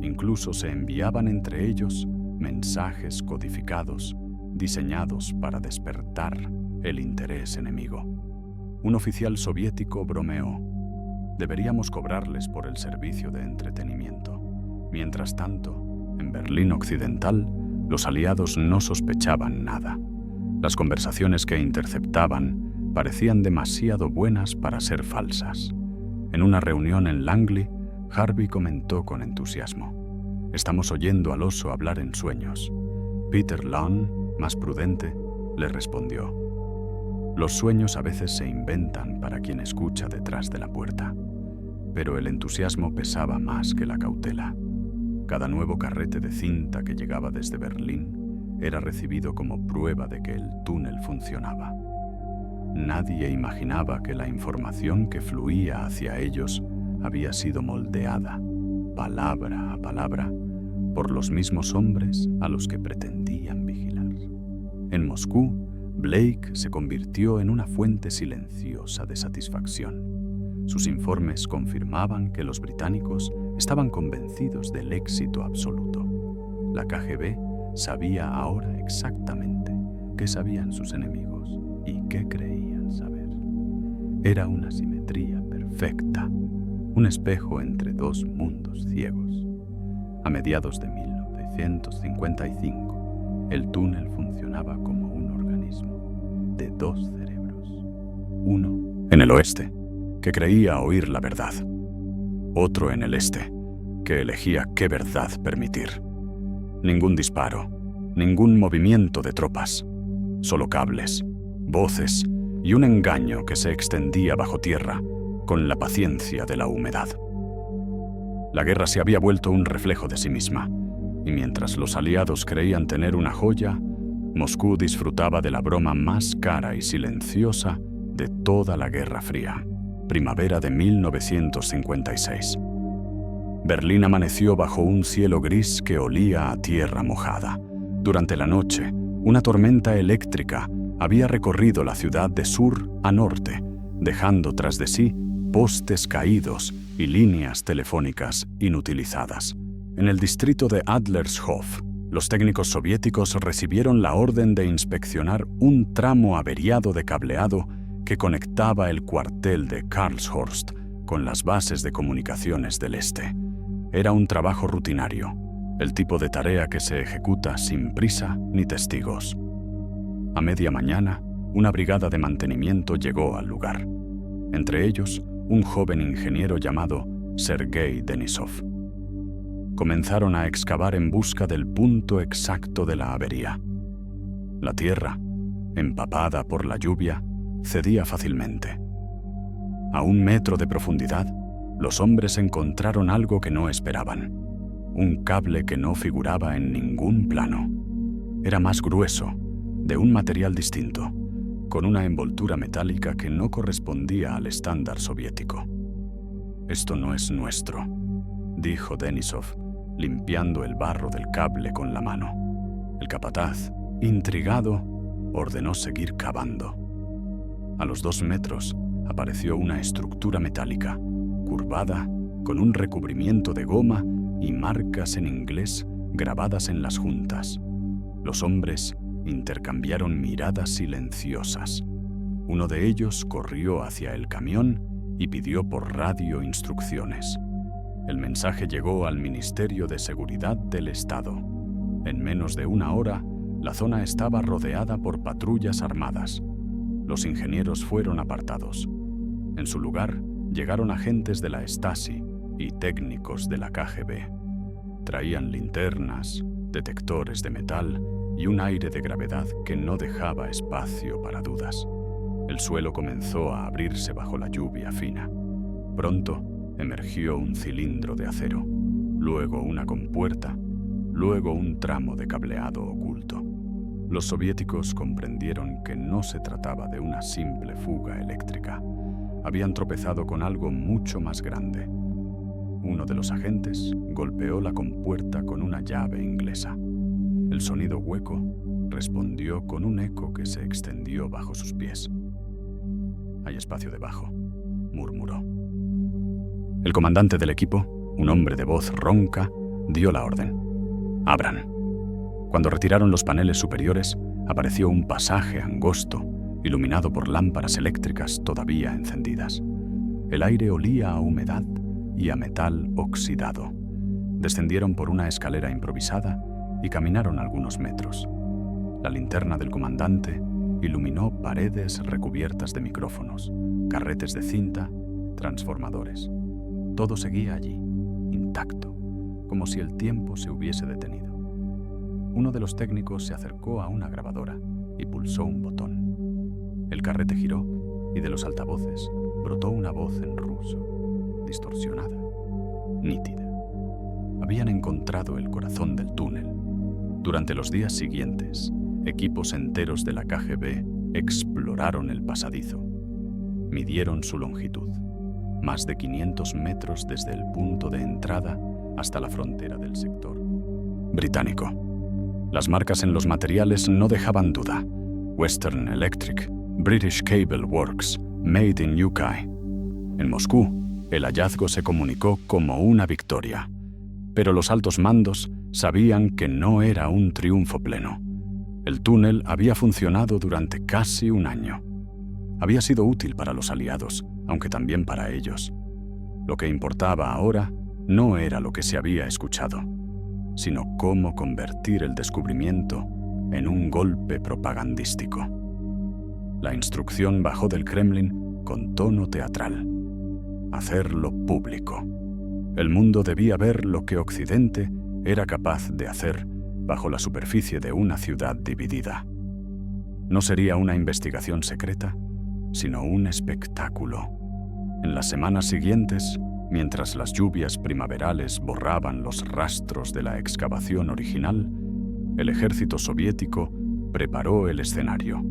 Incluso se enviaban entre ellos mensajes codificados, diseñados para despertar el interés enemigo. Un oficial soviético bromeó: «Deberíamos cobrarles por el servicio de entretenimiento». Mientras tanto, en Berlín Occidental, los aliados no sospechaban nada. Las conversaciones que interceptaban parecían demasiado buenas para ser falsas. En una reunión en Langley, Harvey comentó con entusiasmo: «Estamos oyendo al oso hablar en sueños». Peter Lund, más prudente, le respondió: «Los sueños a veces se inventan para quien escucha detrás de la puerta». Pero el entusiasmo pesaba más que la cautela. Cada nuevo carrete de cinta que llegaba desde Berlín era recibido como prueba de que el túnel funcionaba. Nadie imaginaba que la información que fluía hacia ellos había sido moldeada, palabra a palabra, por los mismos hombres a los que pretendían vigilar. En Moscú, Blake se convirtió en una fuente silenciosa de satisfacción. Sus informes confirmaban que los británicos estaban convencidos del éxito absoluto. La KGB sabía ahora exactamente qué sabían sus enemigos y qué creían saber. Era una simetría perfecta, un espejo entre dos mundos ciegos. A mediados de 1955, el túnel funcionaba como un organismo de dos cerebros. Uno en el oeste, que creía oír la verdad. Otro en el este, que elegía qué verdad permitir. Ningún disparo, ningún movimiento de tropas, solo cables, voces y un engaño que se extendía bajo tierra con la paciencia de la humedad. La guerra se había vuelto un reflejo de sí misma, y mientras los aliados creían tener una joya, Moscú disfrutaba de la broma más cara y silenciosa de toda la Guerra Fría. Primavera de 1956. Berlín amaneció bajo un cielo gris que olía a tierra mojada. Durante la noche, una tormenta eléctrica había recorrido la ciudad de sur a norte, dejando tras de sí postes caídos y líneas telefónicas inutilizadas. En el distrito de Adlershof, los técnicos soviéticos recibieron la orden de inspeccionar un tramo averiado de cableado que conectaba el cuartel de Karlshorst con las bases de comunicaciones del este. Era un trabajo rutinario, el tipo de tarea que se ejecuta sin prisa ni testigos. A media mañana, una brigada de mantenimiento llegó al lugar. Entre ellos, un joven ingeniero llamado Sergei Denisov. Comenzaron a excavar en busca del punto exacto de la avería. La tierra, empapada por la lluvia, cedía fácilmente. A 1 metro de profundidad, los hombres encontraron algo que no esperaban: un cable que no figuraba en ningún plano. Era más grueso, de un material distinto, con una envoltura metálica que no correspondía al estándar soviético. «Esto no es nuestro», dijo Denisov, limpiando el barro del cable con la mano. El capataz, intrigado, ordenó seguir cavando. A los 2 metros apareció una estructura metálica, curvada, con un recubrimiento de goma y marcas en inglés grabadas en las juntas. Los hombres intercambiaron miradas silenciosas. Uno de ellos corrió hacia el camión y pidió por radio instrucciones. El mensaje llegó al Ministerio de Seguridad del Estado. En menos de 1 hora, la zona estaba rodeada por patrullas armadas. Los ingenieros fueron apartados. En su lugar, llegaron agentes de la Stasi y técnicos de la KGB. Traían linternas, detectores de metal y un aire de gravedad que no dejaba espacio para dudas. El suelo comenzó a abrirse bajo la lluvia fina. Pronto emergió un cilindro de acero, luego una compuerta, luego un tramo de cableado oculto. Los soviéticos comprendieron que no se trataba de una simple fuga eléctrica. Habían tropezado con algo mucho más grande. Uno de los agentes golpeó la compuerta con una llave inglesa. El sonido hueco respondió con un eco que se extendió bajo sus pies. «Hay espacio debajo», murmuró. El comandante del equipo, un hombre de voz ronca, dio la orden: «Abran». Cuando retiraron los paneles superiores, apareció un pasaje angosto, iluminado por lámparas eléctricas todavía encendidas. El aire olía a humedad y a metal oxidado. Descendieron por una escalera improvisada y caminaron algunos metros. La linterna del comandante iluminó paredes recubiertas de micrófonos, carretes de cinta, transformadores. Todo seguía allí, intacto, como si el tiempo se hubiese detenido. Uno de los técnicos se acercó a una grabadora y pulsó un botón. El carrete giró y de los altavoces brotó una voz en ruso, distorsionada, nítida. Habían encontrado el corazón del túnel. Durante los días siguientes, equipos enteros de la KGB exploraron el pasadizo. Midieron su longitud, más de 500 metros desde el punto de entrada hasta la frontera del sector británico. Las marcas en los materiales no dejaban duda: Western Electric, British Cable Works, Made in UK. En Moscú, el hallazgo se comunicó como una victoria, pero los altos mandos sabían que no era un triunfo pleno. El túnel había funcionado durante casi 1 año. Había sido útil para los aliados, aunque también para ellos. Lo que importaba ahora no era lo que se había escuchado, sino cómo convertir el descubrimiento en un golpe propagandístico. La instrucción bajó del Kremlin con tono teatral: hacerlo público. El mundo debía ver lo que Occidente era capaz de hacer bajo la superficie de una ciudad dividida. No sería una investigación secreta, sino un espectáculo. En las semanas siguientes, mientras las lluvias primaverales borraban los rastros de la excavación original, el ejército soviético preparó el escenario.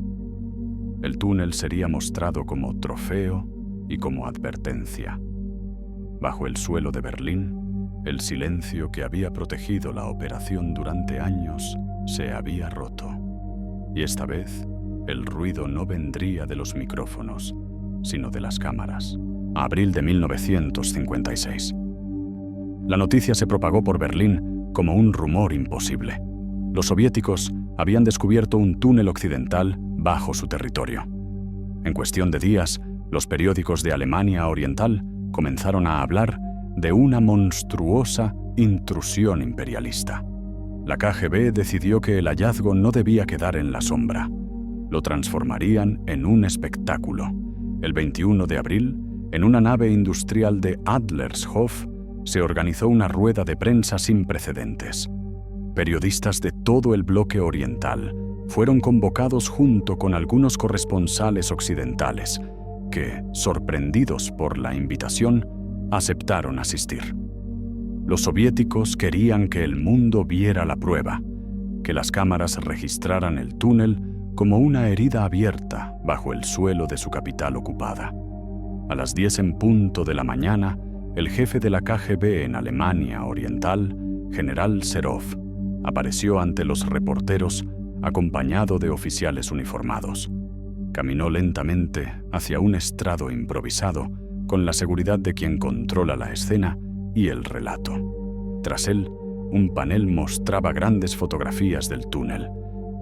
El túnel sería mostrado como trofeo y como advertencia. Bajo el suelo de Berlín, El silencio que había protegido la operación durante años se había roto. Y esta vez, el ruido no vendría de los micrófonos, sino de las cámaras. Abril de 1956. La noticia se propagó por Berlín como un rumor imposible. Los soviéticos habían descubierto un túnel occidental bajo su territorio. En cuestión de días, los periódicos de Alemania Oriental comenzaron a hablar de una monstruosa intrusión imperialista. La KGB decidió que el hallazgo no debía quedar en la sombra. Lo transformarían en un espectáculo. El 21 de abril, en una nave industrial de Adlershof, se organizó una rueda de prensa sin precedentes. Periodistas de todo el bloque oriental fueron convocados junto con algunos corresponsales occidentales que, sorprendidos por la invitación, aceptaron asistir. Los soviéticos querían que el mundo viera la prueba, que las cámaras registraran el túnel como una herida abierta bajo el suelo de su capital ocupada. A las 10 en punto de la mañana, el jefe de la KGB en Alemania Oriental, general Serov, apareció ante los reporteros acompañado de oficiales uniformados. Caminó lentamente hacia un estrado improvisado con la seguridad de quien controla la escena y el relato. Tras él, un panel mostraba grandes fotografías del túnel,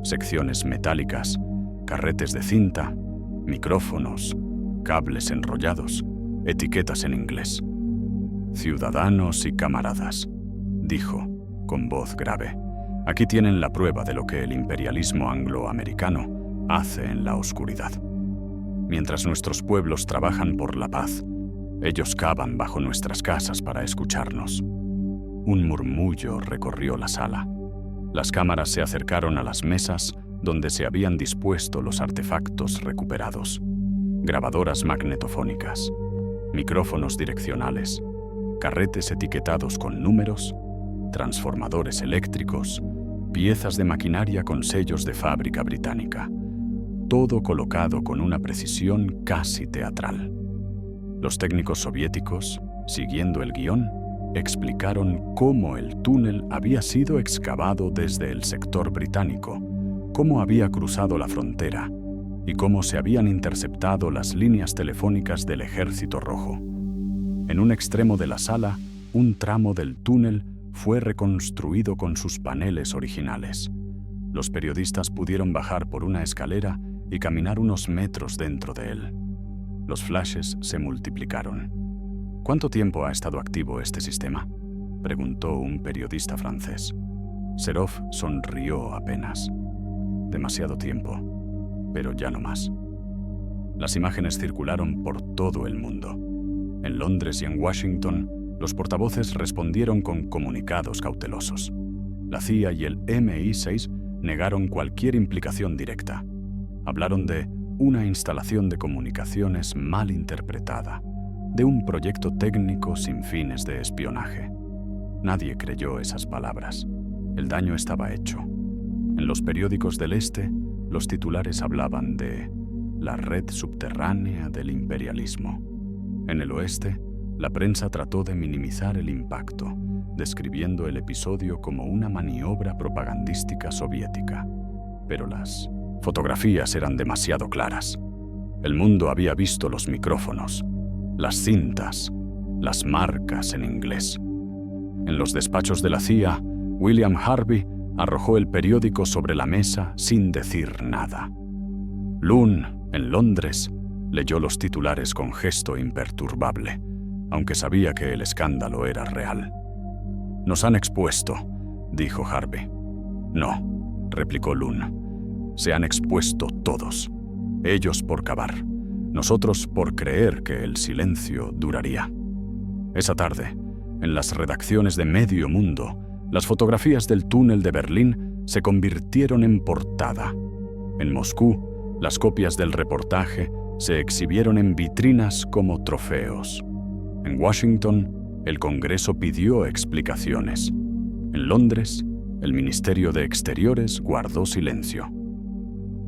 secciones metálicas, carretes de cinta, micrófonos, cables enrollados, etiquetas en inglés. «Ciudadanos y camaradas», dijo, con voz grave, «aquí tienen la prueba de lo que el imperialismo angloamericano hace en la oscuridad. Mientras nuestros pueblos trabajan por la paz, ellos cavan bajo nuestras casas para escucharnos». Un murmullo recorrió la sala. Las cámaras se acercaron a las mesas donde se habían dispuesto los artefactos recuperados. Grabadoras magnetofónicas, micrófonos direccionales, carretes etiquetados con números, transformadores eléctricos, piezas de maquinaria con sellos de fábrica británica. Todo colocado con una precisión casi teatral. Los técnicos soviéticos, siguiendo el guión, explicaron cómo el túnel había sido excavado desde el sector británico, cómo había cruzado la frontera y cómo se habían interceptado las líneas telefónicas del Ejército Rojo. En un extremo de la sala, un tramo del túnel fue reconstruido con sus paneles originales. Los periodistas pudieron bajar por una escalera y caminar unos metros dentro de él. Los flashes se multiplicaron. «¿Cuánto tiempo ha estado activo este sistema?», preguntó un periodista francés. Serov sonrió apenas. «Demasiado tiempo, pero ya no más». Las imágenes circularon por todo el mundo. En Londres y en Washington, los portavoces respondieron con comunicados cautelosos. La CIA y el MI6 negaron cualquier implicación directa. Hablaron de una instalación de comunicaciones mal interpretada, de un proyecto técnico sin fines de espionaje. Nadie creyó esas palabras. El daño estaba hecho. En los periódicos del Este, los titulares hablaban de la red subterránea del imperialismo. En el Oeste, la prensa trató de minimizar el impacto, describiendo el episodio como una maniobra propagandística soviética. Pero las fotografías eran demasiado claras. El mundo había visto los micrófonos, las cintas, las marcas en inglés. En los despachos de la CIA, William Harvey arrojó el periódico sobre la mesa sin decir nada. Loon, en Londres, leyó los titulares con gesto imperturbable, aunque sabía que el escándalo era real. «Nos han expuesto», dijo Harvey. «No», replicó Loon. «Se han expuesto todos. Ellos por cavar. Nosotros por creer que el silencio duraría». Esa tarde, en las redacciones de medio mundo, las fotografías del túnel de Berlín se convirtieron en portada. En Moscú, las copias del reportaje se exhibieron en vitrinas como trofeos. En Washington, el Congreso pidió explicaciones. En Londres, el Ministerio de Exteriores guardó silencio.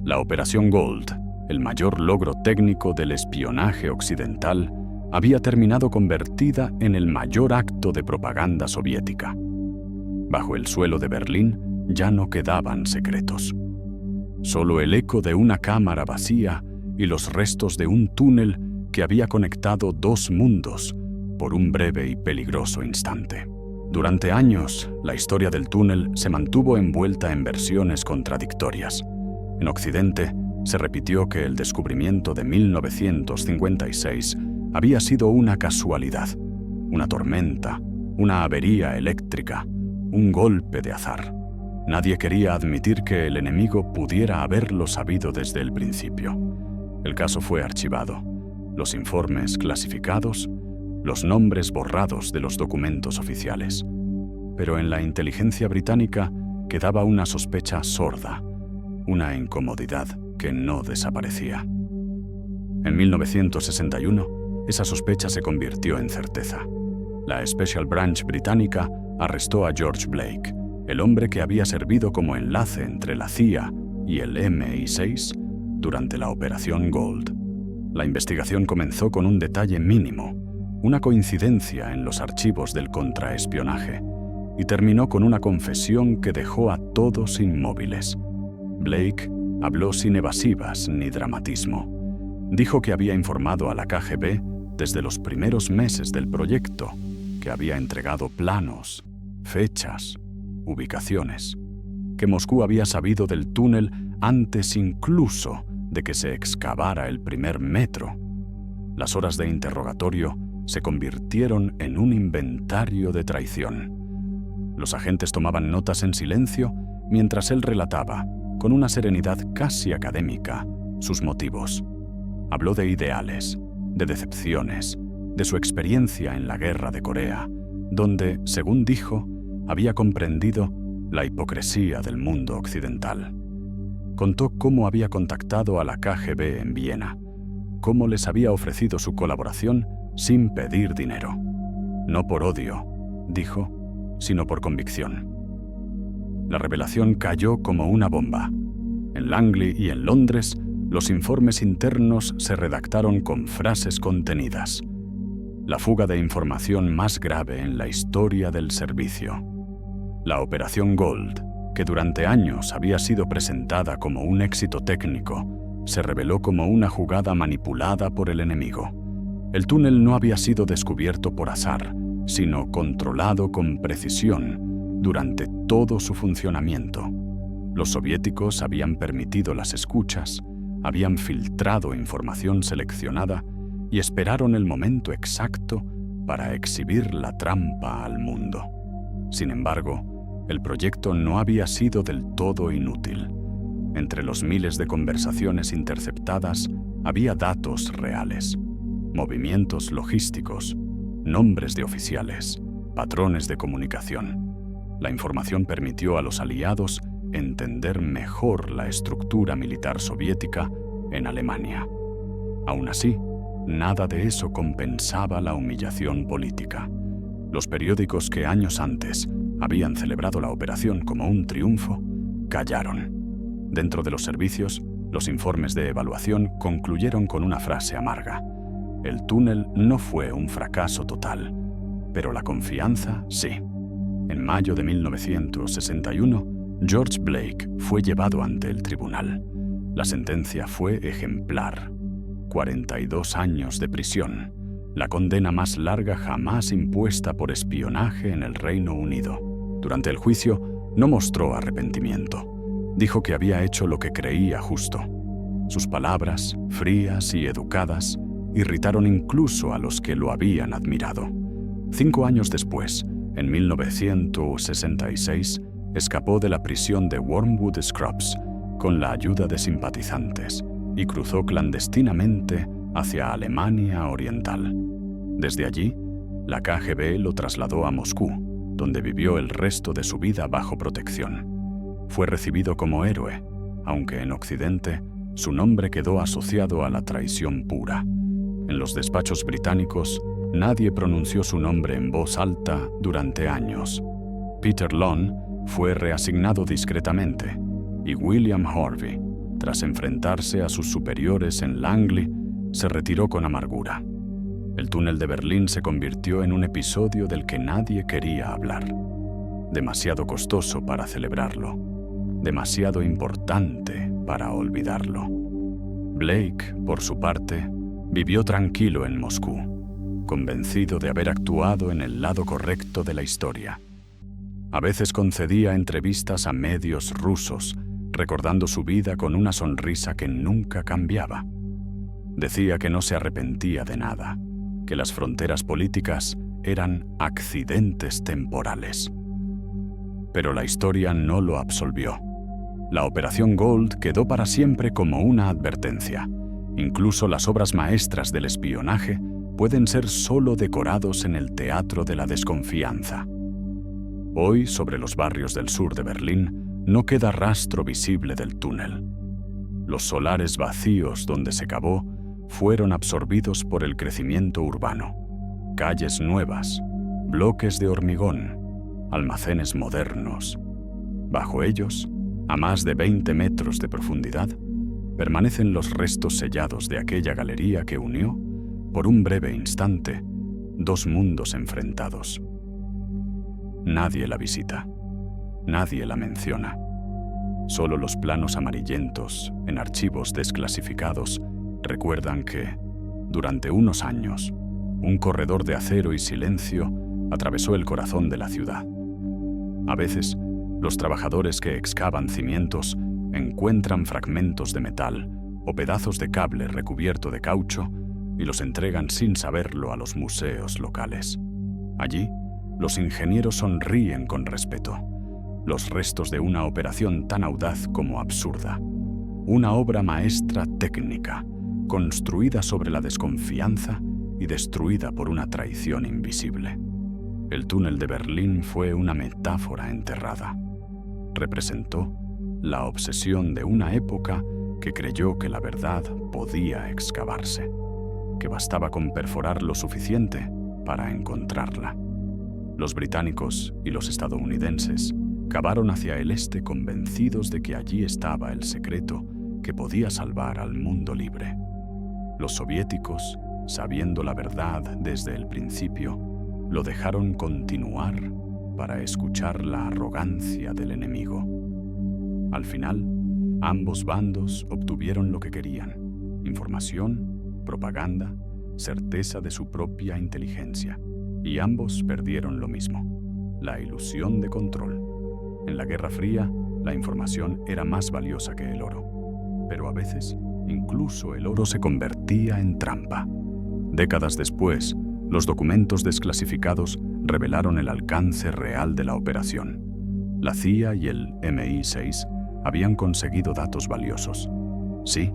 La Operación Gold, el mayor logro técnico del espionaje occidental, había terminado convertida en el mayor acto de propaganda soviética. Bajo el suelo de Berlín ya no quedaban secretos. Solo el eco de una cámara vacía y los restos de un túnel que había conectado dos mundos por un breve y peligroso instante. Durante años, la historia del túnel se mantuvo envuelta en versiones contradictorias. En Occidente, se repitió que el descubrimiento de 1956 había sido una casualidad, una tormenta, una avería eléctrica, un golpe de azar. Nadie quería admitir que el enemigo pudiera haberlo sabido desde el principio. El caso fue archivado, los informes clasificados, los nombres borrados de los documentos oficiales. Pero en la inteligencia británica quedaba una sospecha sorda, una incomodidad que no desaparecía. En 1961, esa sospecha se convirtió en certeza. La Special Branch británica arrestó a George Blake, el hombre que había servido como enlace entre la CIA y el MI6 durante la Operación Gold. La investigación comenzó con un detalle mínimo, una coincidencia en los archivos del contraespionaje, y terminó con una confesión que dejó a todos inmóviles. Blake habló sin evasivas ni dramatismo. Dijo que había informado a la KGB desde los primeros meses del proyecto, que había entregado planos, fechas, ubicaciones, que Moscú había sabido del túnel antes incluso de que se excavara el primer metro. Las horas de interrogatorio se convirtieron en un inventario de traición. Los agentes tomaban notas en silencio mientras él relataba, con una serenidad casi académica, sus motivos. Habló de ideales, de decepciones, de su experiencia en la Guerra de Corea, donde, según dijo, había comprendido la hipocresía del mundo occidental. Contó cómo había contactado a la KGB en Viena, cómo les había ofrecido su colaboración sin pedir dinero. No por odio, dijo, sino por convicción. La revelación cayó como una bomba. En Langley y en Londres, los informes internos se redactaron con frases contenidas. La fuga de información más grave en la historia del servicio. La Operación Gold, que durante años había sido presentada como un éxito técnico, se reveló como una jugada manipulada por el enemigo. El túnel no había sido descubierto por azar, sino controlado con precisión durante todo su funcionamiento. Los soviéticos habían permitido las escuchas, habían filtrado información seleccionada y esperaron el momento exacto para exhibir la trampa al mundo. Sin embargo, el proyecto no había sido del todo inútil. Entre los miles de conversaciones interceptadas había datos reales, movimientos logísticos, nombres de oficiales, patrones de comunicación. La información permitió a los aliados entender mejor la estructura militar soviética en Alemania. Aún así, nada de eso compensaba la humillación política. Los periódicos que años antes habían celebrado la operación como un triunfo, callaron. Dentro de los servicios, los informes de evaluación concluyeron con una frase amarga. El túnel no fue un fracaso total, pero la confianza sí. En mayo de 1961, George Blake fue llevado ante el tribunal. La sentencia fue ejemplar. 42 años de prisión, la condena más larga jamás impuesta por espionaje en el Reino Unido. Durante el juicio, no mostró arrepentimiento. Dijo que había hecho lo que creía justo. Sus palabras, frías y educadas, irritaron incluso a los que lo habían admirado. 5 años después, en 1966, escapó de la prisión de Wormwood Scrubs con la ayuda de simpatizantes y cruzó clandestinamente hacia Alemania Oriental. Desde allí, la KGB lo trasladó a Moscú, donde vivió el resto de su vida bajo protección. Fue recibido como héroe, aunque en Occidente su nombre quedó asociado a la traición pura. En los despachos británicos, nadie pronunció su nombre en voz alta durante años. Peter Long fue reasignado discretamente, y William Harvey, tras enfrentarse a sus superiores en Langley, se retiró con amargura. El túnel de Berlín se convirtió en un episodio del que nadie quería hablar. Demasiado costoso para celebrarlo. Demasiado importante para olvidarlo. Blake, por su parte, vivió tranquilo en Moscú, convencido de haber actuado en el lado correcto de la historia. A veces concedía entrevistas a medios rusos, recordando su vida con una sonrisa que nunca cambiaba. Decía que no se arrepentía de nada, que las fronteras políticas eran accidentes temporales. Pero la historia no lo absolvió. La Operación Gold quedó para siempre como una advertencia. Incluso las obras maestras del espionaje pueden ser solo decorados en el teatro de la desconfianza. Hoy, sobre los barrios del sur de Berlín, no queda rastro visible del túnel. Los solares vacíos donde se cavó fueron absorbidos por el crecimiento urbano. Calles nuevas, bloques de hormigón, almacenes modernos. Bajo ellos, a más de 20 metros de profundidad, permanecen los restos sellados de aquella galería que unió, por un breve instante, dos mundos enfrentados. Nadie la visita, nadie la menciona. Solo los planos amarillentos, en archivos desclasificados, recuerdan que, durante unos años, un corredor de acero y silencio atravesó el corazón de la ciudad. A veces, los trabajadores que excavan cimientos encuentran fragmentos de metal o pedazos de cable recubierto de caucho y los entregan sin saberlo a los museos locales. Allí, los ingenieros sonríen con respeto. Los restos de una operación tan audaz como absurda. Una obra maestra técnica, construida sobre la desconfianza y destruida por una traición invisible. El túnel de Berlín fue una metáfora enterrada. Representó la obsesión de una época que creyó que la verdad podía excavarse, que bastaba con perforar lo suficiente para encontrarla. Los británicos y los estadounidenses cavaron hacia el este convencidos de que allí estaba el secreto que podía salvar al mundo libre. Los soviéticos, sabiendo la verdad desde el principio, lo dejaron continuar para escuchar la arrogancia del enemigo. Al final, ambos bandos obtuvieron lo que querían: información, propaganda, certeza de su propia inteligencia. Y ambos perdieron lo mismo: la ilusión de control. En la Guerra Fría, la información era más valiosa que el oro. Pero a veces, incluso el oro se convertía en trampa. Décadas después, los documentos desclasificados revelaron el alcance real de la operación. La CIA y el MI6 habían conseguido datos valiosos. Sí,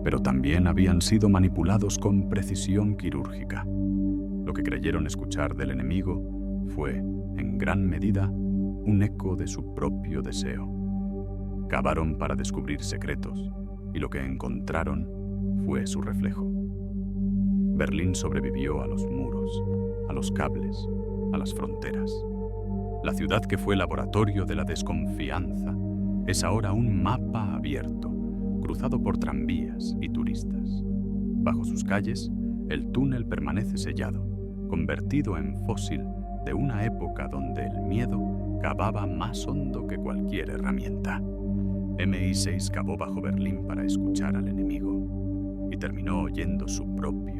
pero también habían sido manipulados con precisión quirúrgica. Lo que creyeron escuchar del enemigo fue, en gran medida, un eco de su propio deseo. Cavaron para descubrir secretos, y lo que encontraron fue su reflejo. Berlín sobrevivió a los muros, a los cables, a las fronteras. La ciudad que fue laboratorio de la desconfianza es ahora un mapa abierto, cruzado por tranvías y turistas. Bajo sus calles, el túnel permanece sellado, convertido en fósil de una época donde el miedo cavaba más hondo que cualquier herramienta. MI6 cavó bajo Berlín para escuchar al enemigo y terminó oyendo su propio